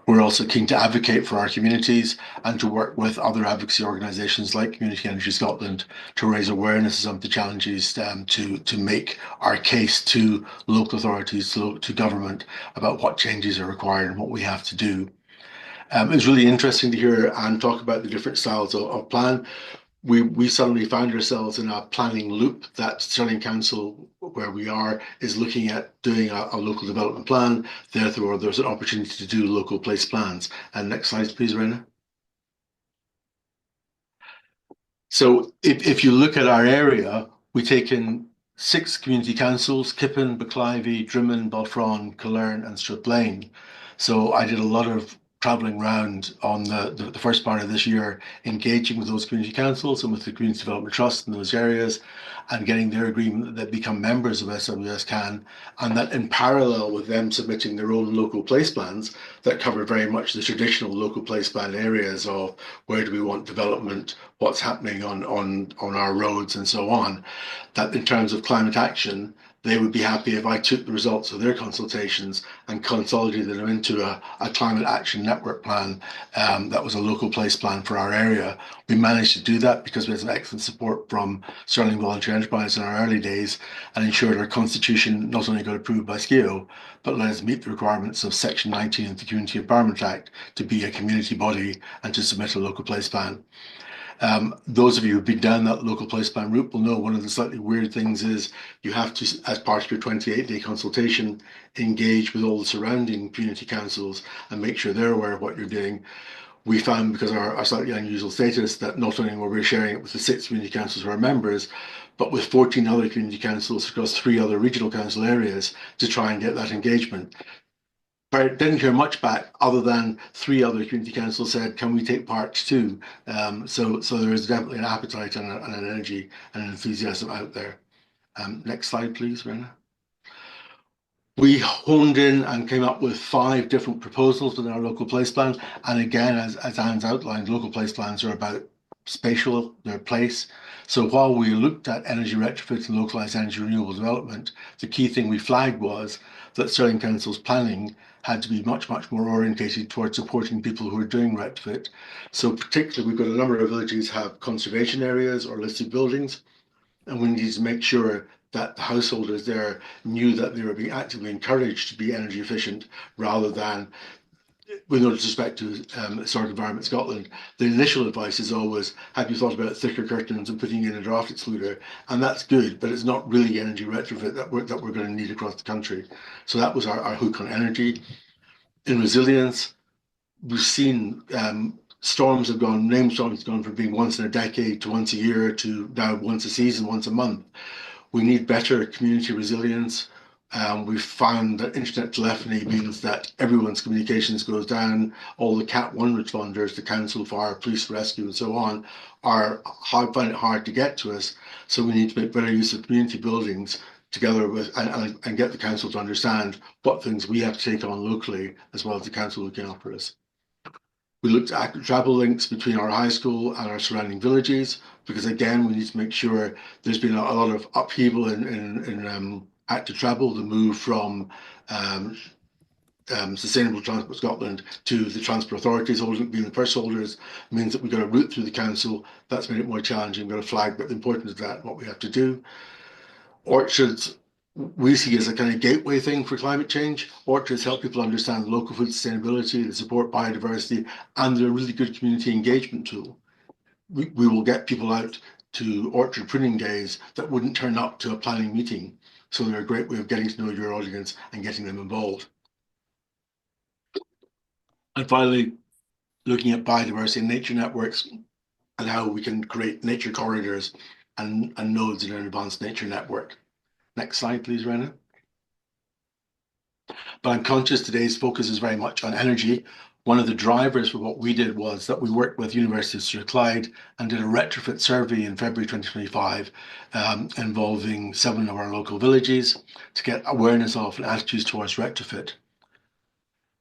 We're also keen to advocate for our communities and to work with other advocacy organisations like Community Energy Scotland to raise awareness of some of the challenges to make our case to local authorities, to government, about what changes are required and what we have to do. It was really interesting to hear Anne talk about the different styles of plan. We suddenly found ourselves in a planning loop that Stirling Council, where we are, is looking at doing a local development plan. Therefore, there's an opportunity to do local place plans. And next slide, please, Rena. So if you look at our area, we take in 6 community councils: Kippen, Baclivey, Drimmen, Balfron, Killern and Stripling. So I did a lot of traveling around on the first part of this year, engaging with those community councils and with the Community Development Trust in those areas, and getting their agreement that they become members of SWS CAN, and that in parallel with them submitting their own local place plans that cover very much the traditional local place plan areas of where do we want development, what's happening on our roads and so on, that in terms of climate action, they would be happy if I took the results of their consultations and consolidated them into a climate action network plan that was a local place plan for our area. We managed to do that because we had some excellent support from Stirling Voluntary Enterprise in our early days and ensured our constitution not only got approved by SCEO, but let us meet the requirements of Section 19 of the Community Empowerment Act to be a community body and to submit a local place plan. Those of you who've been down that local place plan route will know one of the slightly weird things is you have to, as part of your 28-day consultation, engage with all the surrounding community councils and make sure they're aware of what you're doing. We found, because of our slightly unusual status, that not only were we sharing it with the 6 community councils who are members, but with 14 other community councils across 3 other regional council areas to try and get that engagement. But I didn't hear much back other than 3 other community councils said, can we take part too? So there is definitely an appetite and an energy and an enthusiasm out there. Next slide, please, Rena. We honed in and came up with 5 different proposals within our local place plan. And again, as Anne's outlined, local place plans are about spatial, their place. So while we looked at energy retrofit and localised energy renewable development, the key thing we flagged was that Stirling Council's planning had to be much, much more orientated towards supporting people who are doing retrofit. So particularly, we've got a number of villages have conservation areas or listed buildings, and we needed to make sure that the householders there knew that they were being actively encouraged to be energy efficient rather than, with no disrespect to Historic Environment Scotland, the initial advice is always, have you thought about thicker curtains and putting in a draft excluder? And that's good, but it's not really energy retrofit that we're going to need across the country. So that was our hook on energy. In resilience, we've seen storms have gone, named storms have gone from being once in a decade to once a year to now once a season, once a month. We need better community resilience. We've found that internet telephony means that everyone's communications goes down. All the Cat 1 responders, the council, fire, police, rescue, and so on, find it hard to get to us. So we need to make better use of community buildings together with and get the council to understand what things we have to take on locally, as well as the council looking after us. We looked at active travel links between our high school and our surrounding villages, because again, we need to make sure there's been a lot of upheaval in active travel, the move from Sustainable Transport Scotland to the Transport Authorities being the purse holders, means that we've got a route through the council. That's made it more challenging. We've got to flag the importance of that and what we have to do. Orchards, we see as a kind of gateway thing for climate change. Orchards help people understand local food sustainability, they support biodiversity, and they're a really good community engagement tool. We will get people out to orchard pruning days that wouldn't turn up to a planning meeting. So they're a great way of getting to know your audience and getting them involved. And finally, looking at biodiversity and nature networks and how we can create nature corridors and nodes in an advanced nature network. Next slide, please, Rena. But I'm conscious today's focus is very much on energy. One of the drivers for what we did was that we worked with University of Strathclyde and did a retrofit survey in February 2025 involving 7 of our local villages to get awareness of and attitudes towards retrofit.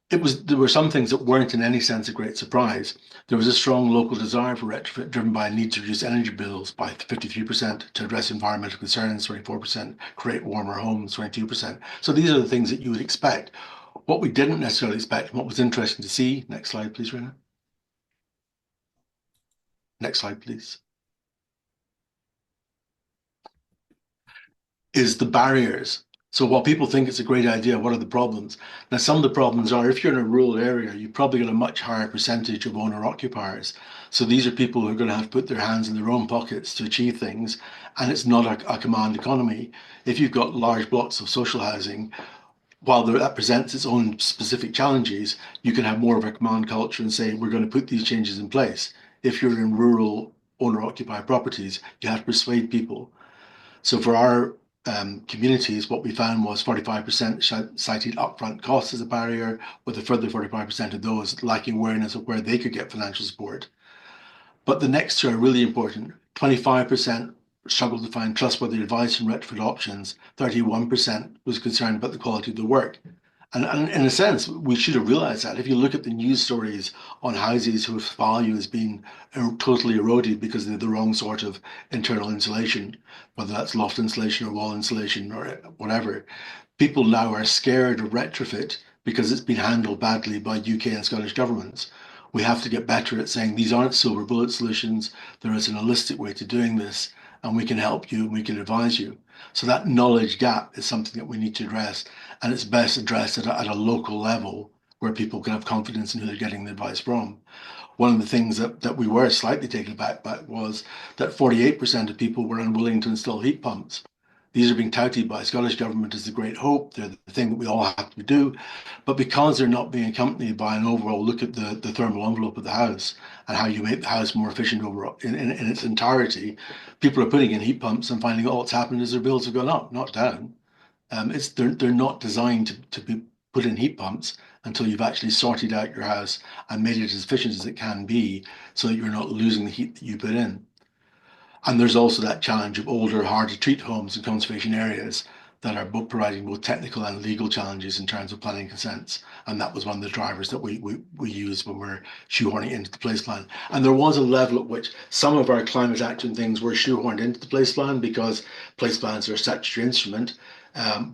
There were some things that weren't in any sense a great surprise. There was a strong local desire for retrofit driven by a need to reduce energy bills by 53%, to address environmental concerns, 24%, create warmer homes, 22%. So these are the things that you would expect. What we didn't necessarily expect, and what was interesting to see, next slide, please, Rena. Next slide, please. Is the barriers. So while people think it's a great idea, what are the problems? Now, some of the problems are, if you're in a rural area, you've probably got a much higher percentage of owner-occupiers. So these are people who are going to have to put their hands in their own pockets to achieve things, and it's not a command economy. If you've got large blocks of social housing, while that presents its own specific challenges, you can have more of a command culture and say, we're going to put these changes in place. If you're in rural owner-occupied properties, you have to persuade people. So for our communities, what we found was 45% cited upfront costs as a barrier, with a further 45% of those lacking awareness of where they could get financial support. But the next 2 are really important. 25% struggled to find trustworthy advice and retrofit options. 31% was concerned about the quality of the work. And in a sense, we should have realized that. If you look at the news stories on houses whose value has been totally eroded because they're the wrong sort of internal insulation, whether that's loft insulation or wall insulation or whatever, people now are scared of retrofit because it's been handled badly by UK and Scottish governments. We have to get better at saying these aren't silver bullet solutions. There is an holistic way to doing this, and we can help you and we can advise you. So that knowledge gap is something that we need to address, and it's best addressed at a local level where people can have confidence in who they're getting the advice from. One of the things that we were slightly taken aback by was that 48% of people were unwilling to install heat pumps. These are being touted by the Scottish Government as the great hope. They're the thing that we all have to do. But because they're not being accompanied by an overall look at the thermal envelope of the house and how you make the house more efficient overall in its entirety, people are putting in heat pumps and finding all that's happened is their bills have gone up, not down. They're not designed to be put in heat pumps until you've actually sorted out your house and made it as efficient as it can be so that you're not losing the heat that you put in. And there's also that challenge of older, hard to treat homes in conservation areas that are both providing both technical and legal challenges in terms of planning consents. And that was one of the drivers that we used when we're shoehorning into the place plan. And there was a level at which some of our climate action things were shoehorned into the place plan because place plans are a statutory instrument.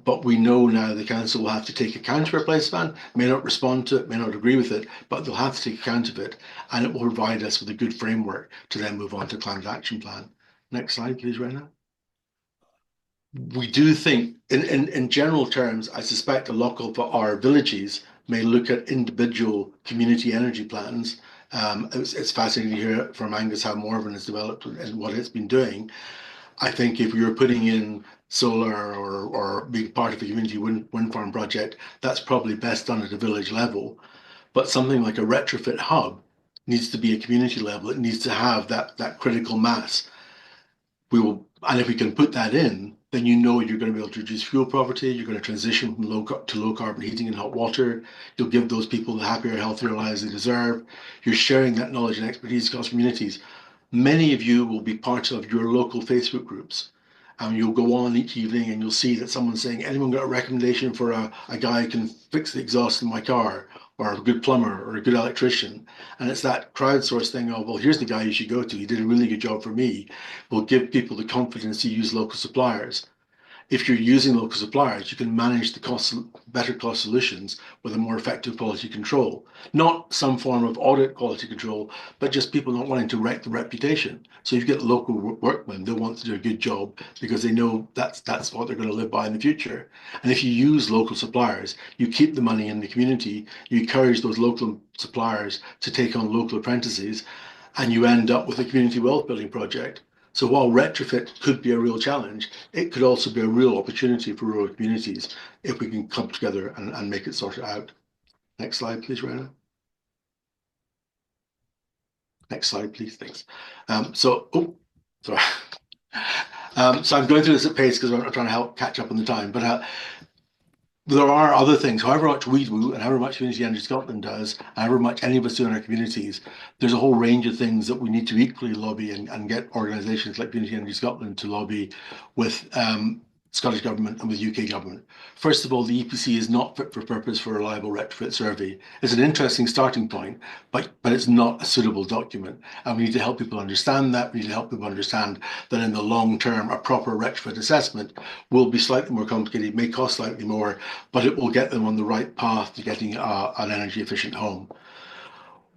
But we know now the council will have to take account of our place plan, may not respond to it, may not agree with it, but they'll have to take account of it. And it will provide us with a good framework to then move on to climate action plan. Next slide, please, Rena. We do think, in general terms, I suspect a lot of our villages may look at individual community energy plans. It's fascinating to hear from Angus how Morven has developed and what it's been doing. I think if you're putting in solar or being part of a community wind farm project, that's probably best done at a village level. But something like a retrofit hub needs to be a community level. It needs to have that critical mass. And if we can put that in, then you know you're going to be able to reduce fuel poverty. You're going to transition from low carbon heating and hot water. You'll give those people the happier, healthier lives they deserve. You're sharing that knowledge and expertise across communities. Many of you will be part of your local Facebook groups. And you'll go on each evening and you'll see that someone's saying, anyone got a recommendation for a guy who can fix the exhaust in my car, or a good plumber or a good electrician? And it's that crowdsourced thing of, well, here's the guy you should go to. He did a really good job for me. Will give people the confidence to use local suppliers. if you're using local suppliers, you can manage the cost, better cost solutions with a more effective quality control. Not some form of audit quality control, but just people not wanting to wreck the reputation. So if you get local workmen, they'll want to do a good job because they know that's what they're going to live by in the future. And if you use local suppliers, you keep the money in the community, you encourage those local suppliers to take on local apprentices, and you end up with a community wealth building project. So while retrofit could be a real challenge, it could also be a real opportunity for rural communities if we can come together and make it sorted out. Next slide, please, Rena. Next slide, please. Thanks. So I'm going through this at pace because I'm trying to help catch up on the time. But there are other things, however much we do and however much Community Energy Scotland does, and however much any of us do in our communities, there's a whole range of things that we need to equally lobby and get organisations like Community Energy Scotland to lobby with Scottish Government and with UK Government. First of all, the EPC is not fit for purpose for a reliable retrofit survey. It's an interesting starting point, but it's not a suitable document. And we need to help people understand that. We need to help people understand that in the long term, a proper retrofit assessment will be slightly more complicated, may cost slightly more, but it will get them on the right path to getting an energy efficient home.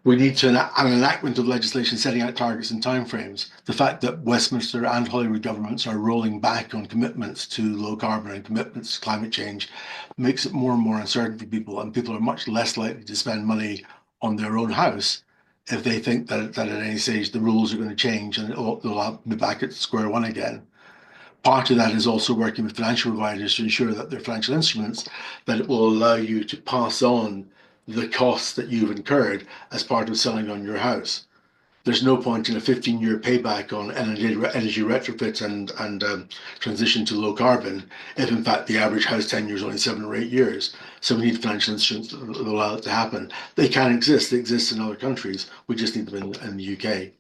We need to an enactment of legislation setting out targets and timeframes. The fact that Westminster and Holyrood governments are rolling back on commitments to low carbon and commitments to climate change makes it more and more uncertain for people, and people are much less likely to spend money on their own house if they think that at any stage the rules are going to change and they'll be back at square one again. Part of that is also working with financial providers to ensure that their financial instruments, that it will allow you to pass on the costs that you've incurred as part of selling on your house. There's no point in a 15-year payback on energy retrofit and transition to low carbon if in fact the average house tenure is only 7 or 8 years. So we need financial instruments that allow it to happen. They can exist, they exist in other countries, we just need them in the UK.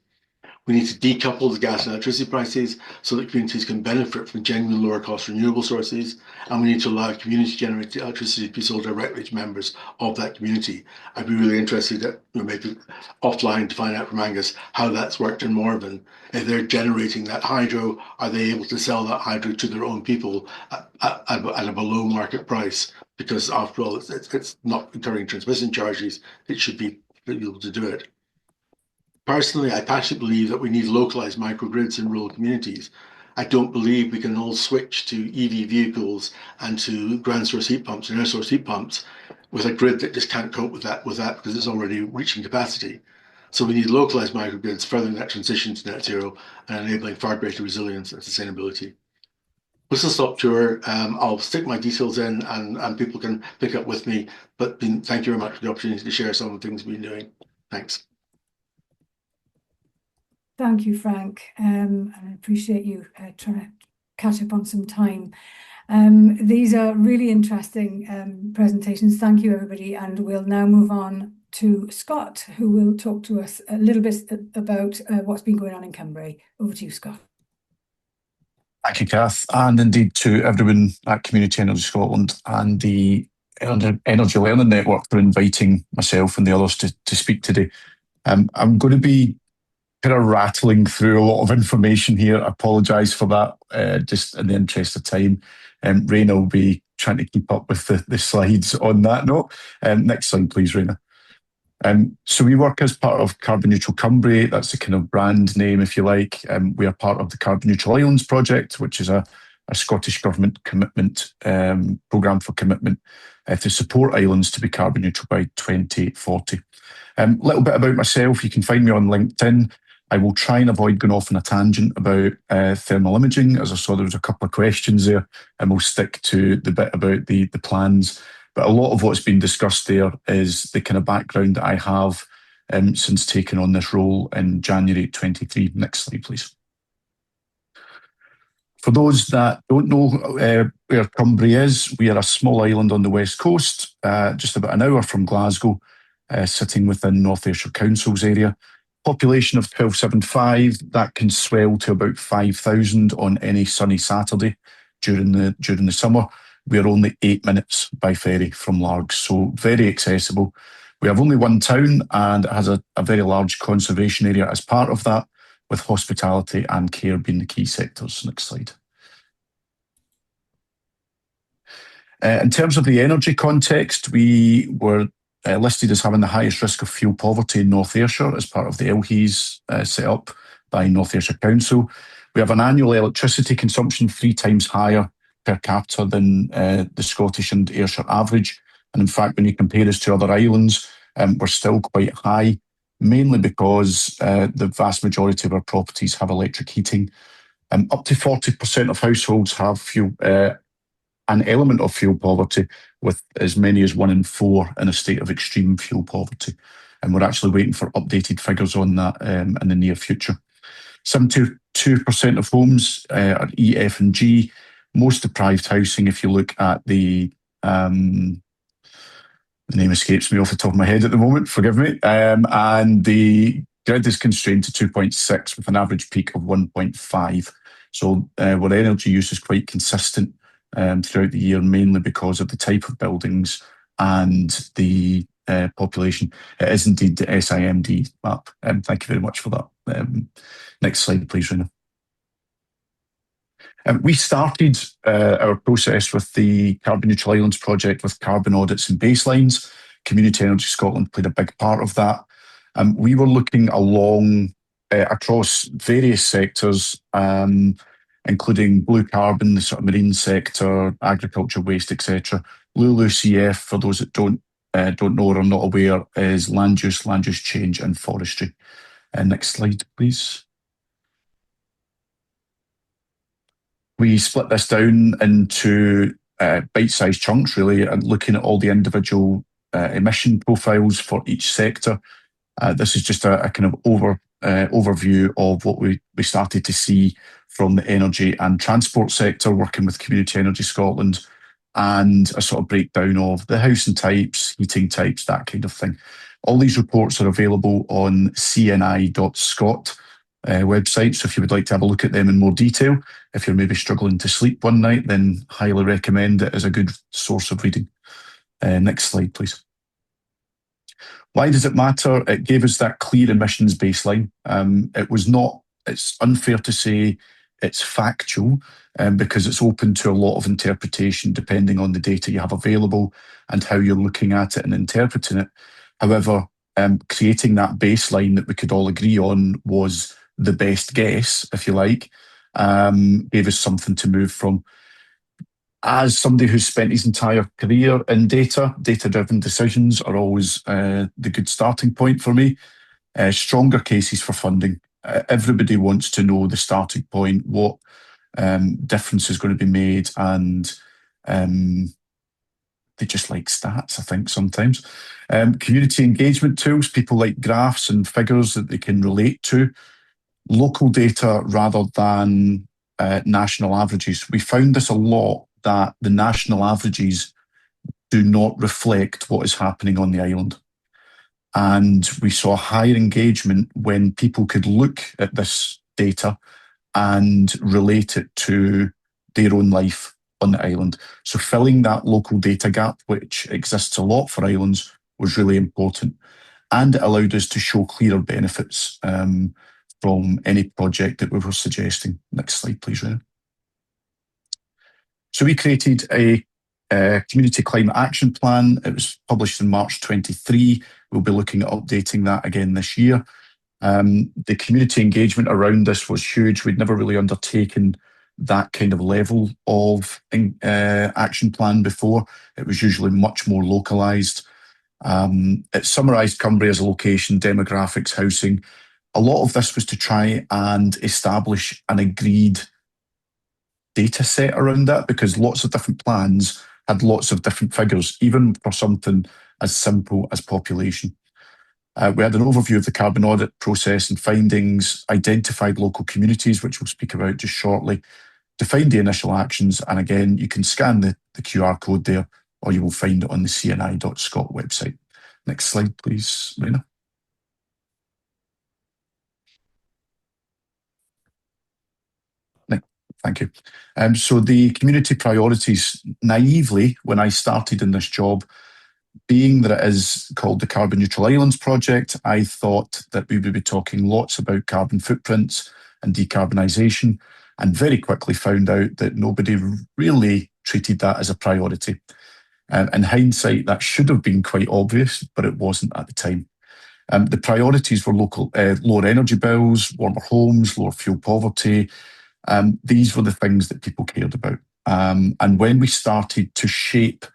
We need to decouple the gas and electricity prices so that communities can benefit from genuine lower cost renewable sources, and we need to allow community generated electricity to be sold directly to members of that community. I'd be really interested, maybe offline, to find out from Angus how that's worked in Morven. If they're generating that hydro, are they able to sell that hydro to their own people at a below market price? Because after all, it's not incurring transmission charges, it should be able to do it. Personally, I passionately believe that we need localized microgrids in rural communities. I don't believe we can all switch to EV vehicles and to ground source heat pumps and air source heat pumps with a grid that just can't cope with that because it's already reaching capacity. So we need localized microgrids furthering that transition to net zero and enabling far greater resilience and sustainability. Whistle stop tour. I'll stick my details in and people can pick up with me. But thank you very much for the opportunity to share some of the things we've been doing. Thanks. Thank you, Frank. And I appreciate you trying to catch up on some time. These are really interesting presentations. Thank you, everybody. And we'll now move on to Scott, who will talk to us a little bit about what's been going on in Cumbria. Over to you, Scott. Thank you, Kath, and indeed to everyone at Community Energy Scotland and the Energy Learning Network for inviting myself and the others to speak today. I'm going to be kind of rattling through a lot of information here. I apologise for that, just in the interest of time. Raina will be trying to keep up with the slides on that note. Next slide, please, Raina. So we work as part of Carbon Neutral Cumbria. That's the kind of brand name, if you like. We are part of the Carbon Neutral Islands project, which is a Scottish Government commitment programme for commitment to support islands to be carbon neutral by 2040. Little bit about myself. You can find me on LinkedIn. I will try and avoid going off on a tangent about thermal imaging, as I saw there was a couple of questions there, and we'll stick to the bit about the plans. But a lot of what's been discussed there is the kind of background that I have since taking on this role in January 23. Next slide, please. For those that don't know where Cumbria is, we are a small island on the west coast, just about an hour from Glasgow, sitting within North Ayrshire Council's area. Population of 1275, that can swell to about 5,000 on any sunny Saturday during the summer. We are only 8 minutes by ferry from Largs, so very accessible. We have only one town and it has a very large conservation area as part of that, with hospitality and care being the key sectors. Next slide. In terms of the energy context, we were listed as having the highest risk of fuel poverty in North Ayrshire as part of the LHES set up by North Ayrshire Council. We have an annual electricity consumption 3 times higher per capita than the Scottish and Ayrshire average. And in fact, when you compare us to other islands, we're still quite high, mainly because the vast majority of our properties have electric heating. Up to 40% of households have an element of fuel poverty, with as many as 1 in 4 in a state of extreme fuel poverty. And we're actually waiting for updated figures on that in the near future. 72% of homes are E, F and G. Most deprived housing, if you look at the name escapes me off the top of my head at the moment, forgive me. And the grid is constrained to 2.6 with an average peak of 1.5. So where energy use is quite consistent throughout the year, mainly because of the type of buildings and the population. It is indeed the SIMD map. Thank you very much for that. Next slide, please, Rina. We started our process with the Carbon Neutral Islands project with carbon audits and baselines. Community Energy Scotland played a big part of that. We were looking along across various sectors, including blue carbon, the sort of marine sector, agriculture, waste, etc. LULUCF, for those that don't know or are not aware, is land use change and forestry. Next slide, please. We split this down into bite-sized chunks, really, and looking at all the individual emission profiles for each sector. This is just a kind of overview of what we started to see from the energy and transport sector, working with Community Energy Scotland, and a sort of breakdown of the housing types, heating types, that kind of thing. All these reports are available on cni.scot website, so if you would like to have a look at them in more detail, if you're maybe struggling to sleep one night, then highly recommend it as a good source of reading. Next slide, please. Why does it matter? It gave us that clear emissions baseline. It's unfair to say it's factual because it's open to a lot of interpretation depending on the data you have available and how you're looking at it and interpreting it. However, creating that baseline that we could all agree on was the best guess, if you like, gave us something to move from. As somebody who's spent his entire career in data-driven decisions are always the good starting point for me. Stronger cases for funding. Everybody wants to know the starting point, what difference is going to be made, and they just like stats, I think, sometimes. Community engagement tools, people like graphs and figures that they can relate to. Local data rather than national averages. We found this a lot, that the national averages do not reflect what is happening on the island. And we saw higher engagement when people could look at this data and relate it to their own life on the island. So filling that local data gap, which exists a lot for islands, was really important. And it allowed us to show clearer benefits from any project that we were suggesting. Next slide, please, Ryan. So we created a Community Climate Action Plan. It was published in March 23. We'll be looking at updating that again this year. The community engagement around this was huge. We'd never really undertaken that kind of level of action plan before. It was usually much more localised. It summarised Cumbria as a location, demographics, housing. A lot of this was to try and establish an agreed data set around that, because lots of different plans had lots of different figures, even for something as simple as population. We had an overview of the carbon audit process and findings, identified local communities, which we'll speak about just shortly, defined the initial actions, and again, you can scan the QR code there, or you will find it on the cni.scot website. Next slide, please, Lena. Thank you. So the community priorities, naively, when I started in this job, being that it is called the Carbon Neutral Islands Project, I thought that we would be talking lots about carbon footprints and decarbonisation, and very quickly found out that nobody really treated that as a priority. In hindsight, that should have been quite obvious, but it wasn't at the time. The priorities were lower energy bills, warmer homes, lower fuel poverty. These were the things that people cared about. And when we started to shape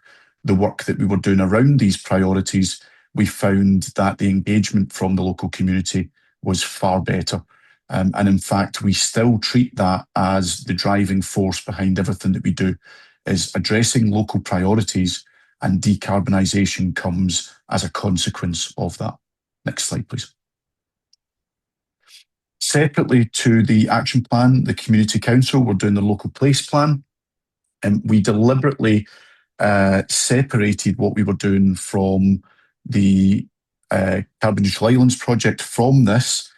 the work that we were doing around these priorities, we found that the engagement from the local community was far better. And in fact, we still treat that as the driving force behind everything that we do, is addressing local priorities, and decarbonisation comes as a consequence of that. Next slide, please. Separately to the action plan, the Community Council were doing the local place plan, and we deliberately separated what we were doing from the Carbon Neutral Islands project from this,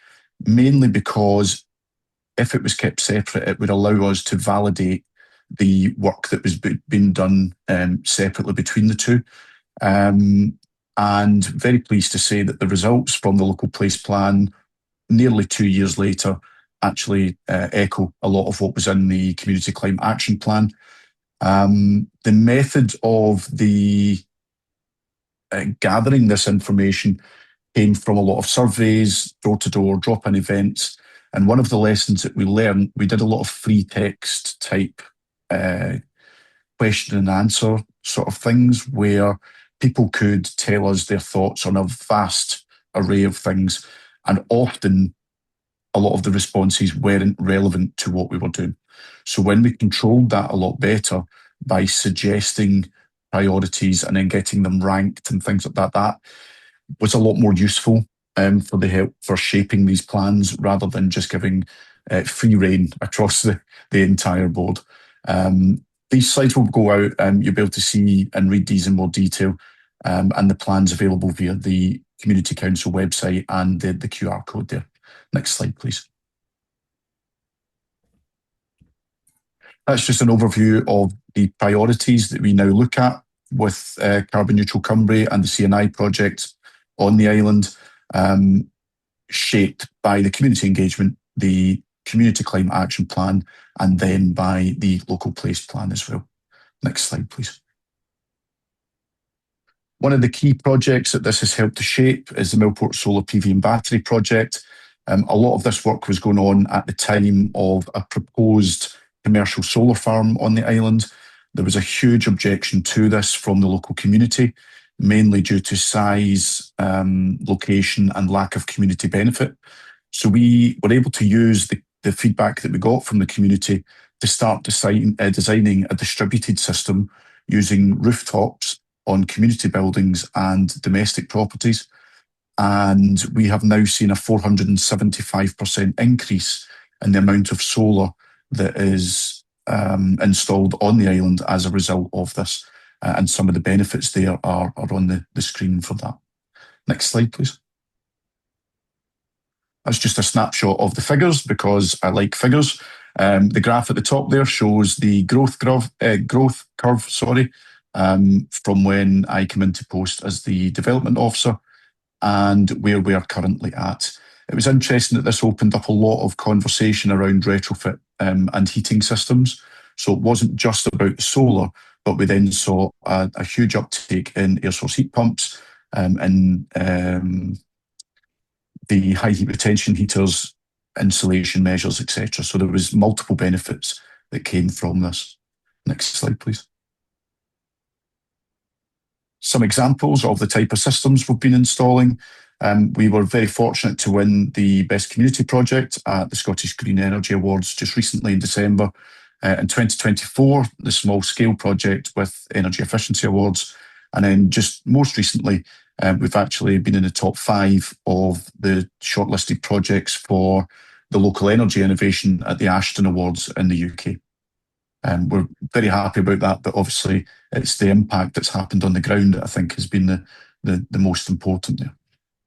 mainly because if it was kept separate, it would allow us to validate the work that was being done separately between the two. And very pleased to say that the results from the local place plan, nearly 2 years later, actually echo a lot of what was in the Community Climate Action Plan. The method of the gathering this information came from a lot of surveys, door-to-door, drop-in events. And one of the lessons that we learned, we did a lot of free text type question and answer sort of things where people could tell us their thoughts on a vast array of things. And often a lot of the responses weren't relevant to what we were doing. So when we controlled that a lot better by suggesting priorities and then getting them ranked and things like that, that was a lot more useful for the help for shaping these plans rather than just giving free rein across the entire board. These slides will go out and you'll be able to see and read these in more detail, and the plans available via the Community Council website and the QR code there. Next slide, please. That's just an overview of the priorities that we now look at with Carbon Neutral Cumbria and the CNI project on the island, shaped by the community engagement, the Community Climate Action Plan, and then by the local place plan as well. Next slide, please. One of the key projects that this has helped to shape is the Millport Solar PV and Battery project. A lot of this work was going on at the time of a proposed commercial solar farm on the island. There was a huge objection to this from the local community, mainly due to size, location, and lack of community benefit. So we were able to use the feedback that we got from the community to start designing a distributed system using rooftops on community buildings and domestic properties. And we have now seen a 475% increase in the amount of solar that is installed on the island as a result of this. And some of the benefits there are on the screen for that. Next slide, please. That's just a snapshot of the figures because I like figures. The graph at the top there shows the growth curve, from when I came into post as the development officer and where we are currently at. It was interesting that this opened up a lot of conversation around retrofit and heating systems. So it wasn't just about the solar, but we then saw a huge uptake in air source heat pumps and the high heat retention heaters, insulation measures, etc. So there was multiple benefits that came from this. Next slide, please. Some examples of the type of systems we've been installing. We were very fortunate to win the Best Community Project at the Scottish Green Energy Awards just recently in December. In 2024, the Small Scale Project with Energy Efficiency Awards. And then just most recently, we've actually been in the top 5 of the shortlisted projects for the Local Energy Innovation at the Ashton Awards in the UK. We're very happy about that, but obviously it's the impact that's happened on the ground that I think has been the most important there.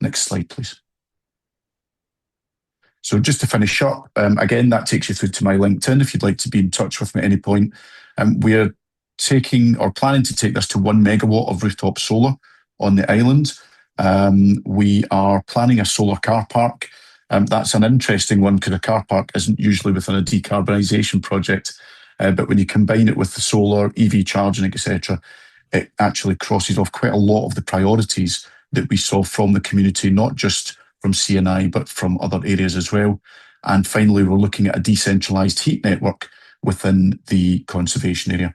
Next slide, please. So just to finish up, again, that takes you through to my LinkedIn if you'd like to be in touch with me at any point. We're taking or planning to take this to 1 megawatt of rooftop solar on the island. We are planning a solar car park. That's an interesting one because a car park isn't usually within a decarbonisation project. But when you combine it with the solar, EV charging, etc., it actually crosses off quite a lot of the priorities that we saw from the community, not just from CNI, but from other areas as well. And finally, we're looking at a decentralised heat network within the conservation area.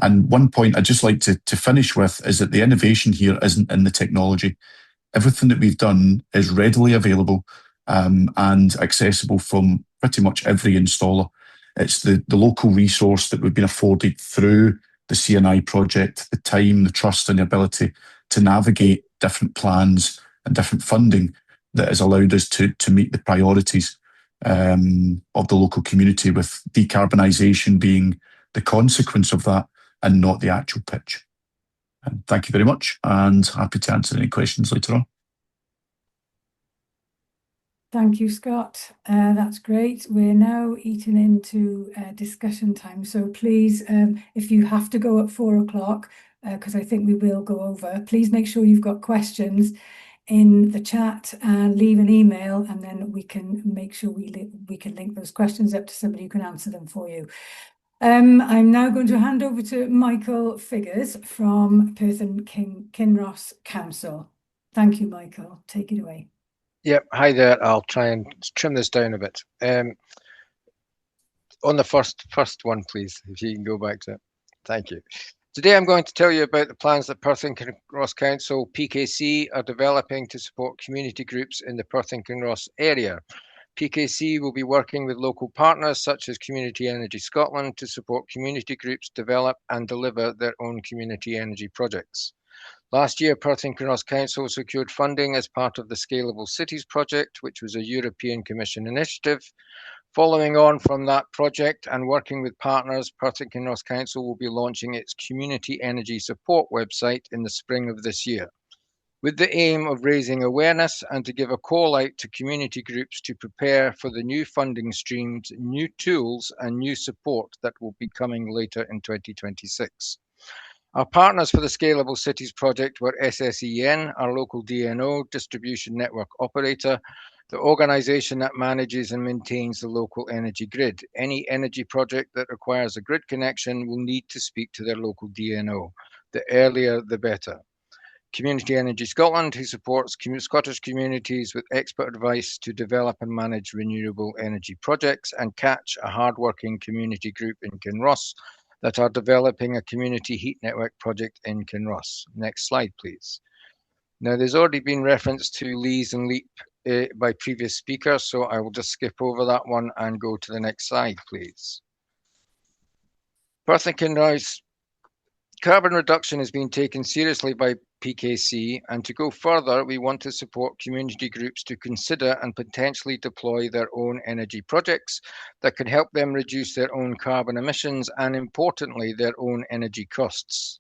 And one point I'd just like to finish with is that the innovation here isn't in the technology. Everything that we've done is readily available and accessible from pretty much every installer. It's the local resource that we've been afforded through the CNI project, the time, the trust, and the ability to navigate different plans and different funding that has allowed us to meet the priorities of the local community, with decarbonisation being the consequence of that and not the actual pitch. And thank you very much, and happy to answer any questions later on. Thank you, Scott. That's great. We're now eating into discussion time. So please, if you have to go at 4 o'clock, because I think we will go over, please make sure you've got questions in the chat and leave an email, and then we can make sure we can link those questions up to somebody who can answer them for you. I'm now going to hand over to Michael Figures from Perth and Kinross Council. Thank you, Michael. Take it away. Yep, hi there. I'll try and trim this down a bit. On the first one, please, if you can go back to it. Thank you. Today I'm going to tell you about the plans that Perth and Kinross Council, PKC, are developing to support community groups in the Perth and Kinross area. PKC will be working with local partners such as Community Energy Scotland to support community groups develop and deliver their own community energy projects. Last year, Perth and Kinross Council secured funding as part of the Scalable Cities project, which was a European Commission initiative. Following on from that project and working with partners, Perth and Kinross Council will be launching its Community Energy Support website in the spring of this year, with the aim of raising awareness and to give a call out to community groups to prepare for the new funding streams, new tools and new support that will be coming later in 2026. Our partners for the Scalable Cities project were SSEN, our local DNO, distribution network operator, the organisation that manages and maintains the local energy grid. Any energy project that requires a grid connection will need to speak to their local DNO. The earlier, the better. Community Energy Scotland, who supports Scottish communities with expert advice to develop and manage renewable energy projects, and Catch, a hard-working community group in Kinross that are developing a community heat network project in Kinross. Next slide, please. Now, there's already been reference to LEES and LEAP by previous speakers, so I will just skip over that one and go to the next slide, please. Perth and Kinross carbon reduction is being taken seriously by PKC, and to go further, we want to support community groups to consider and potentially deploy their own energy projects that can help them reduce their own carbon emissions and, importantly, their own energy costs.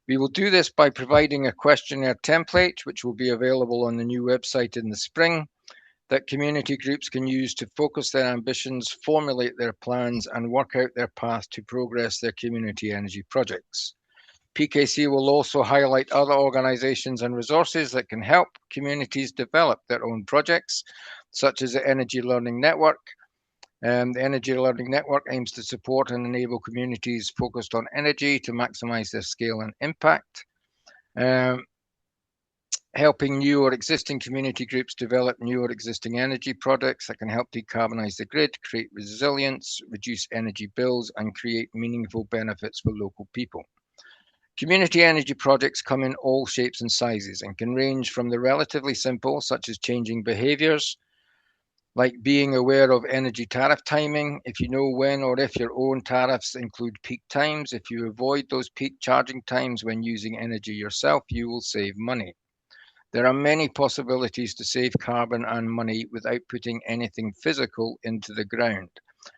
We will do this by providing a questionnaire template, which will be available on the new website in the spring, that community groups can use to focus their ambitions, formulate their plans, and work out their path to progress their community energy projects. PKC will also highlight other organisations and resources that can help communities develop their own projects, such as the Energy Learning Network. The Energy Learning Network aims to support and enable communities focused on energy to maximise their scale and impact. Helping new or existing community groups develop new or existing energy products that can help decarbonise the grid, create resilience, reduce energy bills, and create meaningful benefits for local people. Community energy projects come in all shapes and sizes and can range from the relatively simple, such as changing behaviours, like being aware of energy tariff timing. If you know when or if your own tariffs include peak times, if you avoid those peak charging times when using energy yourself, you will save money. There are many possibilities to save carbon and money without putting anything physical into the ground.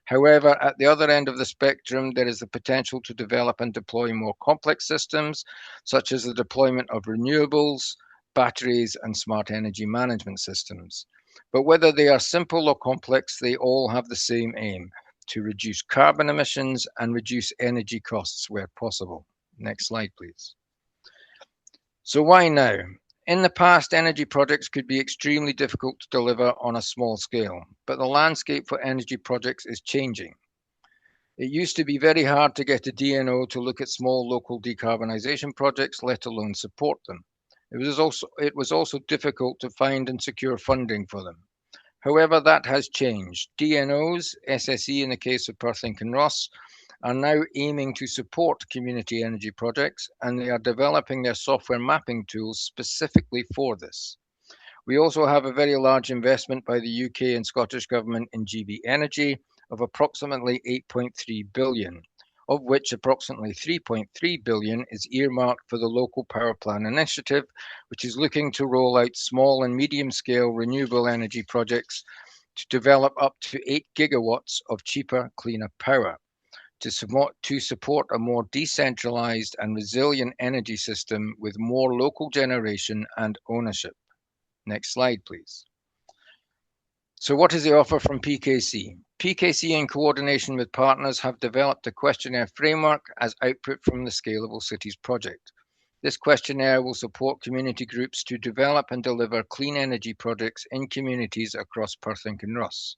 However, at the other end of the spectrum, there is the potential to develop and deploy more complex systems, such as the deployment of renewables, batteries, and smart energy management systems. But whether they are simple or complex, they all have the same aim: to reduce carbon emissions and reduce energy costs where possible. Next slide, please. So why now? In the past, energy projects could be extremely difficult to deliver on a small scale, but the landscape for energy projects is changing. It used to be very hard to get a DNO to look at small local decarbonisation projects, let alone support them. It was also difficult to find and secure funding for them. However, that has changed. DNOs, SSE in the case of Perthink and Ross, are now aiming to support community energy projects, and they are developing their software mapping tools specifically for this. We also have a very large investment by the UK and Scottish Government in GB Energy of approximately 8.3 billion, of which approximately 3.3 billion is earmarked for the Local Power Plan Initiative, which is looking to roll out small and medium scale renewable energy projects to develop up to 8 gigawatts of cheaper, cleaner power to support a more decentralized and resilient energy system with more local generation and ownership. Next slide, please. So what is the offer from PKC? PKC, in coordination with partners, have developed a questionnaire framework as output from the Scalable Cities project. This questionnaire will support community groups to develop and deliver clean energy projects in communities across Perthink and Ross.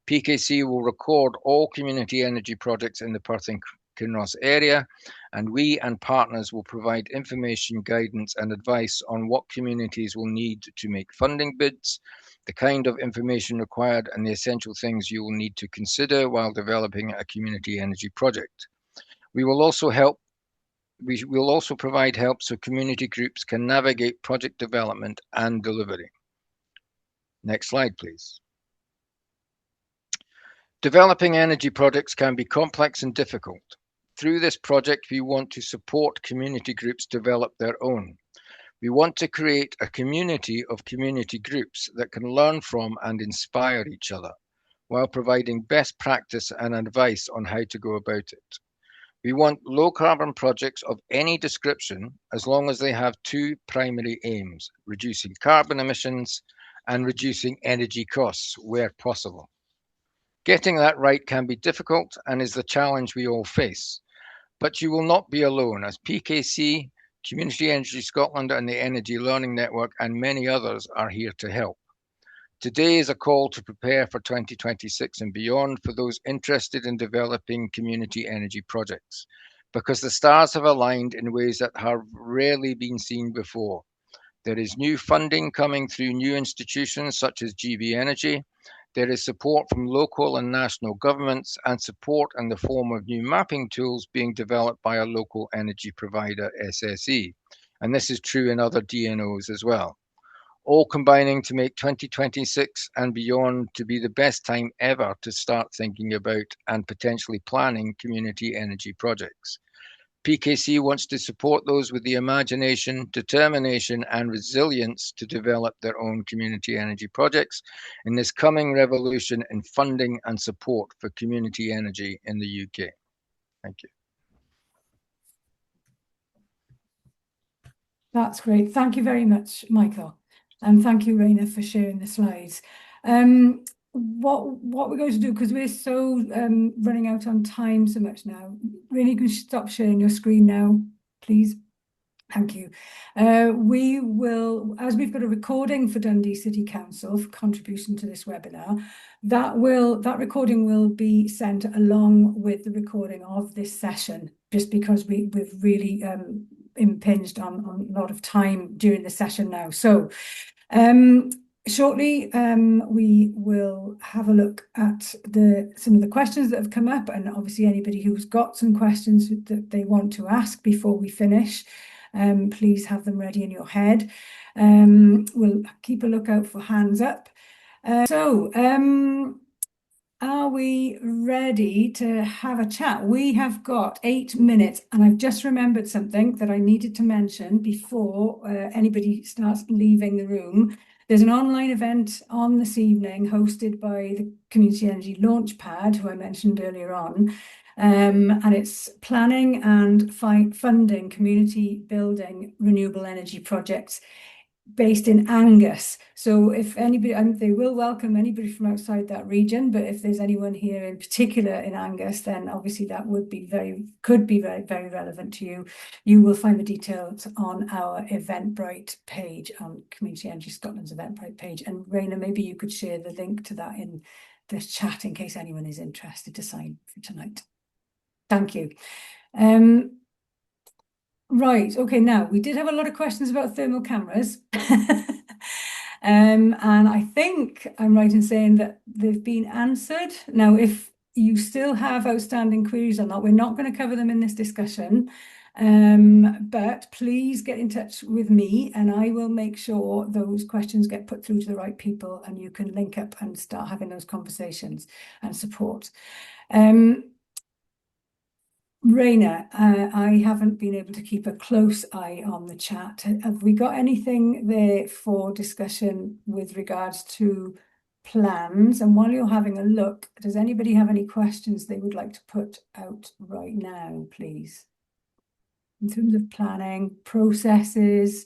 PKC will record all community energy projects in the Perthink and Ross area, and we and partners will provide information, guidance and advice on what communities will need to make funding bids, the kind of information required and the essential things you will need to consider while developing a community energy project. We will also provide help so community groups can navigate project development and delivery. Next slide, please. Developing energy projects can be complex and difficult. Through this project, we want to support community groups develop their own. We want to create a community of community groups that can learn from and inspire each other, while providing best practice and advice on how to go about it. We want low carbon projects of any description, as long as they have two primary aims: reducing carbon emissions and reducing energy costs where possible. Getting that right can be difficult and is the challenge we all face. But you will not be alone, as PKC, Community Energy Scotland and the Energy Learning Network and many others are here to help. Today is a call to prepare for 2026 and beyond for those interested in developing community energy projects, because the stars have aligned in ways that have rarely been seen before. There is new funding coming through new institutions such as GB Energy. There is support from local and national governments and support in the form of new mapping tools being developed by a local energy provider, SSE. And this is true in other DNOs as well. All combining to make 2026 and beyond to be the best time ever to start thinking about and potentially planning community energy projects. PKC wants to support those with the imagination, determination and resilience to develop their own community energy projects in this coming revolution in funding and support for community energy in the UK. Thank you. That's great. Thank you very much, Michael. And thank you, Raina, for sharing the slides. What we're going to do, because we're so running out on time so much now, really can you stop sharing your screen now, please? Thank you. We will, as we've got a recording for Dundee City Council for contribution to this webinar, that recording will be sent along with the recording of this session, just because we've really impinged on a lot of time during the session now. So shortly, we will have a look at some of the questions that have come up, and obviously anybody who's got some questions that they want to ask before we finish, please have them ready in your head. We'll keep a lookout for hands up. Are we ready to have a chat? We have got 8 minutes, and I've just remembered something that I needed to mention before anybody starts leaving the room. There's an online event on this evening hosted by the Community Energy Launchpad, who I mentioned earlier on, and it's planning and funding community building renewable energy projects based in Angus. So if anybody, and they will welcome anybody from outside that region, but if there's anyone here in particular in Angus, then obviously that could be very, very relevant to you. You will find the details on our Eventbrite page, on Community Energy Scotland's Eventbrite page. And Raina, maybe you could share the link to that in the chat in case anyone is interested to sign for tonight. Thank you. Right, okay, now we did have a lot of questions about thermal cameras. And I think I'm right in saying that they've been answered. Now, if you still have outstanding queries on that, we're not going to cover them in this discussion. But please get in touch with me and I will make sure those questions get put through to the right people and you can link up and start having those conversations and support. Raina, I haven't been able to keep a close eye on the chat. Have we got anything there for discussion with regards to plans? And while you're having a look, does anybody have any questions they would like to put out right now, please? In terms of planning, processes,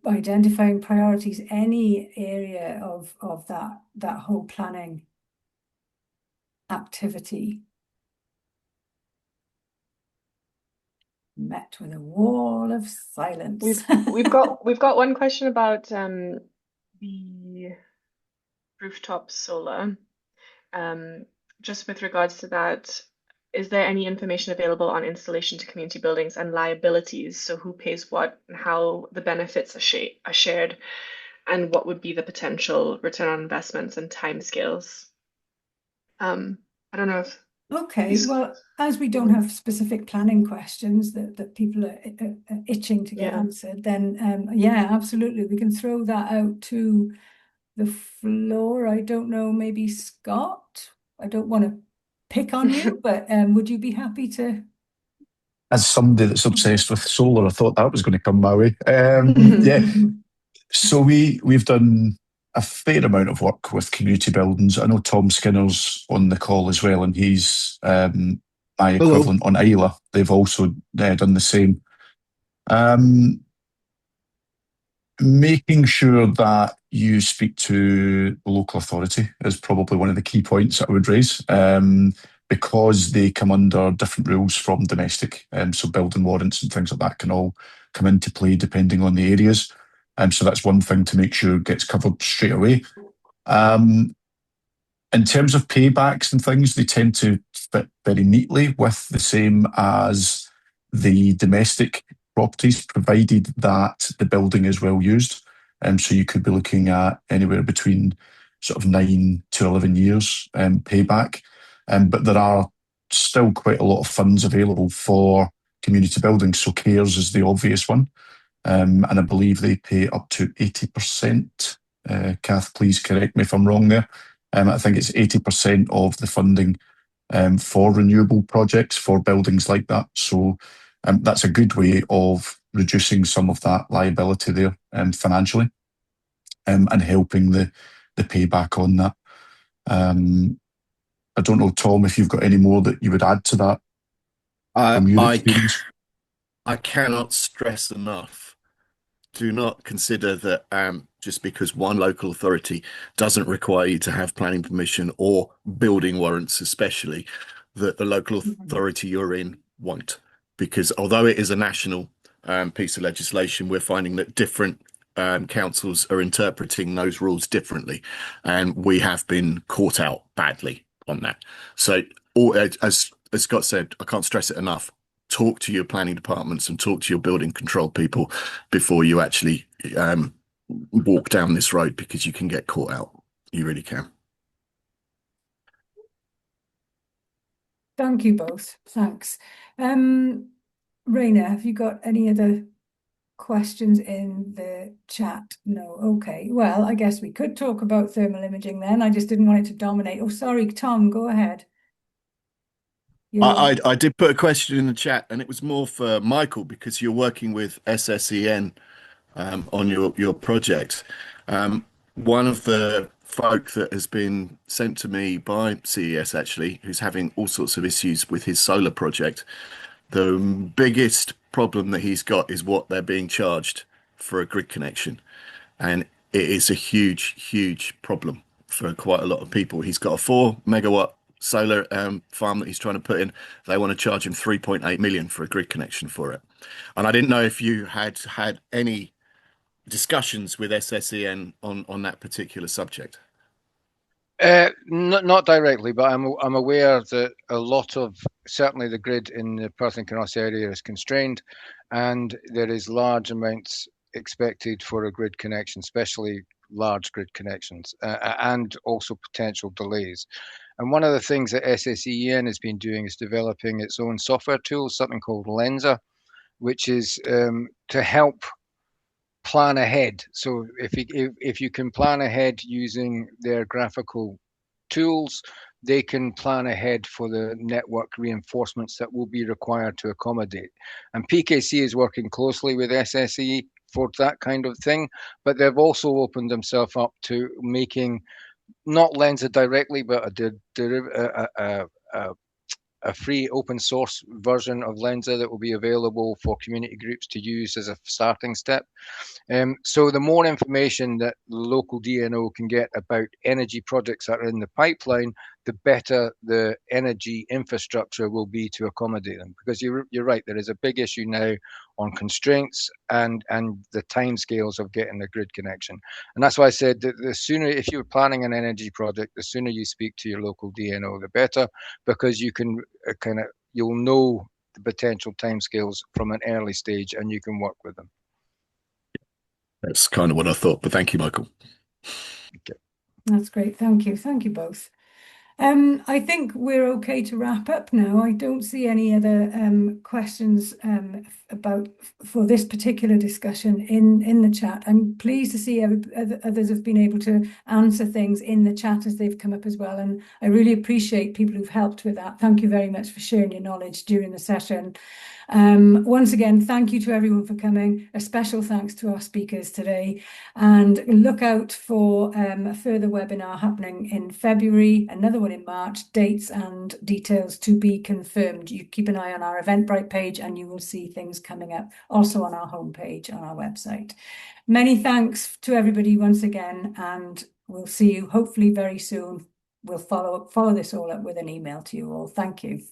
identifying priorities, any area of that whole planning activity. Met with a wall of silence. We've got one question about the rooftop solar. Just with regards to that, is there any information available on installation to community buildings and liabilities? So who pays what and how the benefits are shared, and what would be the potential return on investments and timescales? I don't know if. Okay, well, as we don't have specific planning questions that people are itching to get answered, then yeah, absolutely, we can throw that out to the floor. I don't know, maybe Scott? I don't want to pick on you, but would you be happy to? As somebody that's obsessed with solar, I thought that was going to come my way. Yeah, so we've done a fair amount of work with community buildings. I know Tom Skinner's on the call as well, and he's my equivalent on Isla. They've also done the same. Making sure that you speak to the local authority is probably one of the key points that I would raise, because they come under different rules from domestic. So building warrants and things like that can all come into play depending on the areas. So that's one thing to make sure gets covered straight away. In terms of paybacks and things, they tend to fit very neatly with the same as the domestic properties, provided that the building is well used. So you could be looking at anywhere between sort of 9 to 11 years payback. But there are still quite a lot of funds available for community buildings. So CARES is the obvious one. And I believe they pay up to 80%. Kath, please correct me if I'm wrong there. I think it's 80% of the funding for renewable projects for buildings like that. So that's a good way of reducing some of that liability there financially, and helping the payback on that. I don't know, Tom, if you've got any more that you would add to that from your experience. I cannot stress enough. Do not consider that just because one local authority doesn't require you to have planning permission or building warrants especially, that the local authority you're in won't. Because although it is a national piece of legislation, we're finding that different councils are interpreting those rules differently. And we have been caught out badly on that. So as Scott said, I can't stress it enough. Talk to your planning departments and talk to your building control people before you actually walk down this road, because you can get caught out. You really can. Thank you both. Thanks. Raina, have you got any other questions in the chat? No. Okay. Well, I guess we could talk about thermal imaging then. I just didn't want it to dominate. Oh, sorry, Tom, go ahead. I did put a question in the chat, and it was more for Michael, because you're working with SSEN on your project. One of the folk that has been sent to me by CES, actually, who's having all sorts of issues with his solar project. The biggest problem that he's got is what they're being charged for a grid connection. And it is a huge, huge problem for quite a lot of people. He's got a 4 megawatt solar farm that he's trying to put in. They want to charge him 3.8 million for a grid connection for it. And I didn't know if you had any discussions with SSEN on that particular subject. Not directly, but I'm aware that a lot of, certainly the grid in the Perth and Kinross area is constrained, and there is large amounts expected for a grid connection, especially large grid connections, and also potential delays. And one of the things that SSEN has been doing is developing its own software tool, something called Lensa, which is to help plan ahead. So if you can plan ahead using their graphical tools, they can plan ahead for the network reinforcements that will be required to accommodate. And PKC is working closely with SSE for that kind of thing, but they've also opened themselves up to making not Lensa directly, but a free open source version of Lensa that will be available for community groups to use as a starting step. So the more information that the local DNO can get about energy projects that are in the pipeline, the better the energy infrastructure will be to accommodate them. Because you're right, there is a big issue now on constraints and the timescales of getting a grid connection. And that's why I said that the sooner, if you're planning an energy project, the sooner you speak to your local DNO, the better, because you can you'll know the potential timescales from an early stage and you can work with them. That's kind of what I thought, but thank you, Michael. Okay. That's great. Thank you. Thank you both. I think we're okay to wrap up now. I don't see any other questions for this particular discussion in the chat. I'm pleased to see others have been able to answer things in the chat as they've come up as well. And I really appreciate people who've helped with that. Thank you very much for sharing your knowledge during the session. Once again, thank you to everyone for coming. A special thanks to our speakers today, and look out for a further webinar happening in February, another one in March, dates and details to be confirmed. You keep an eye on our Eventbrite page and you will see things coming up also on our homepage on our website. Many thanks to everybody once again, and we'll see you hopefully very soon. We'll follow this all up with an email to you all. Thank you.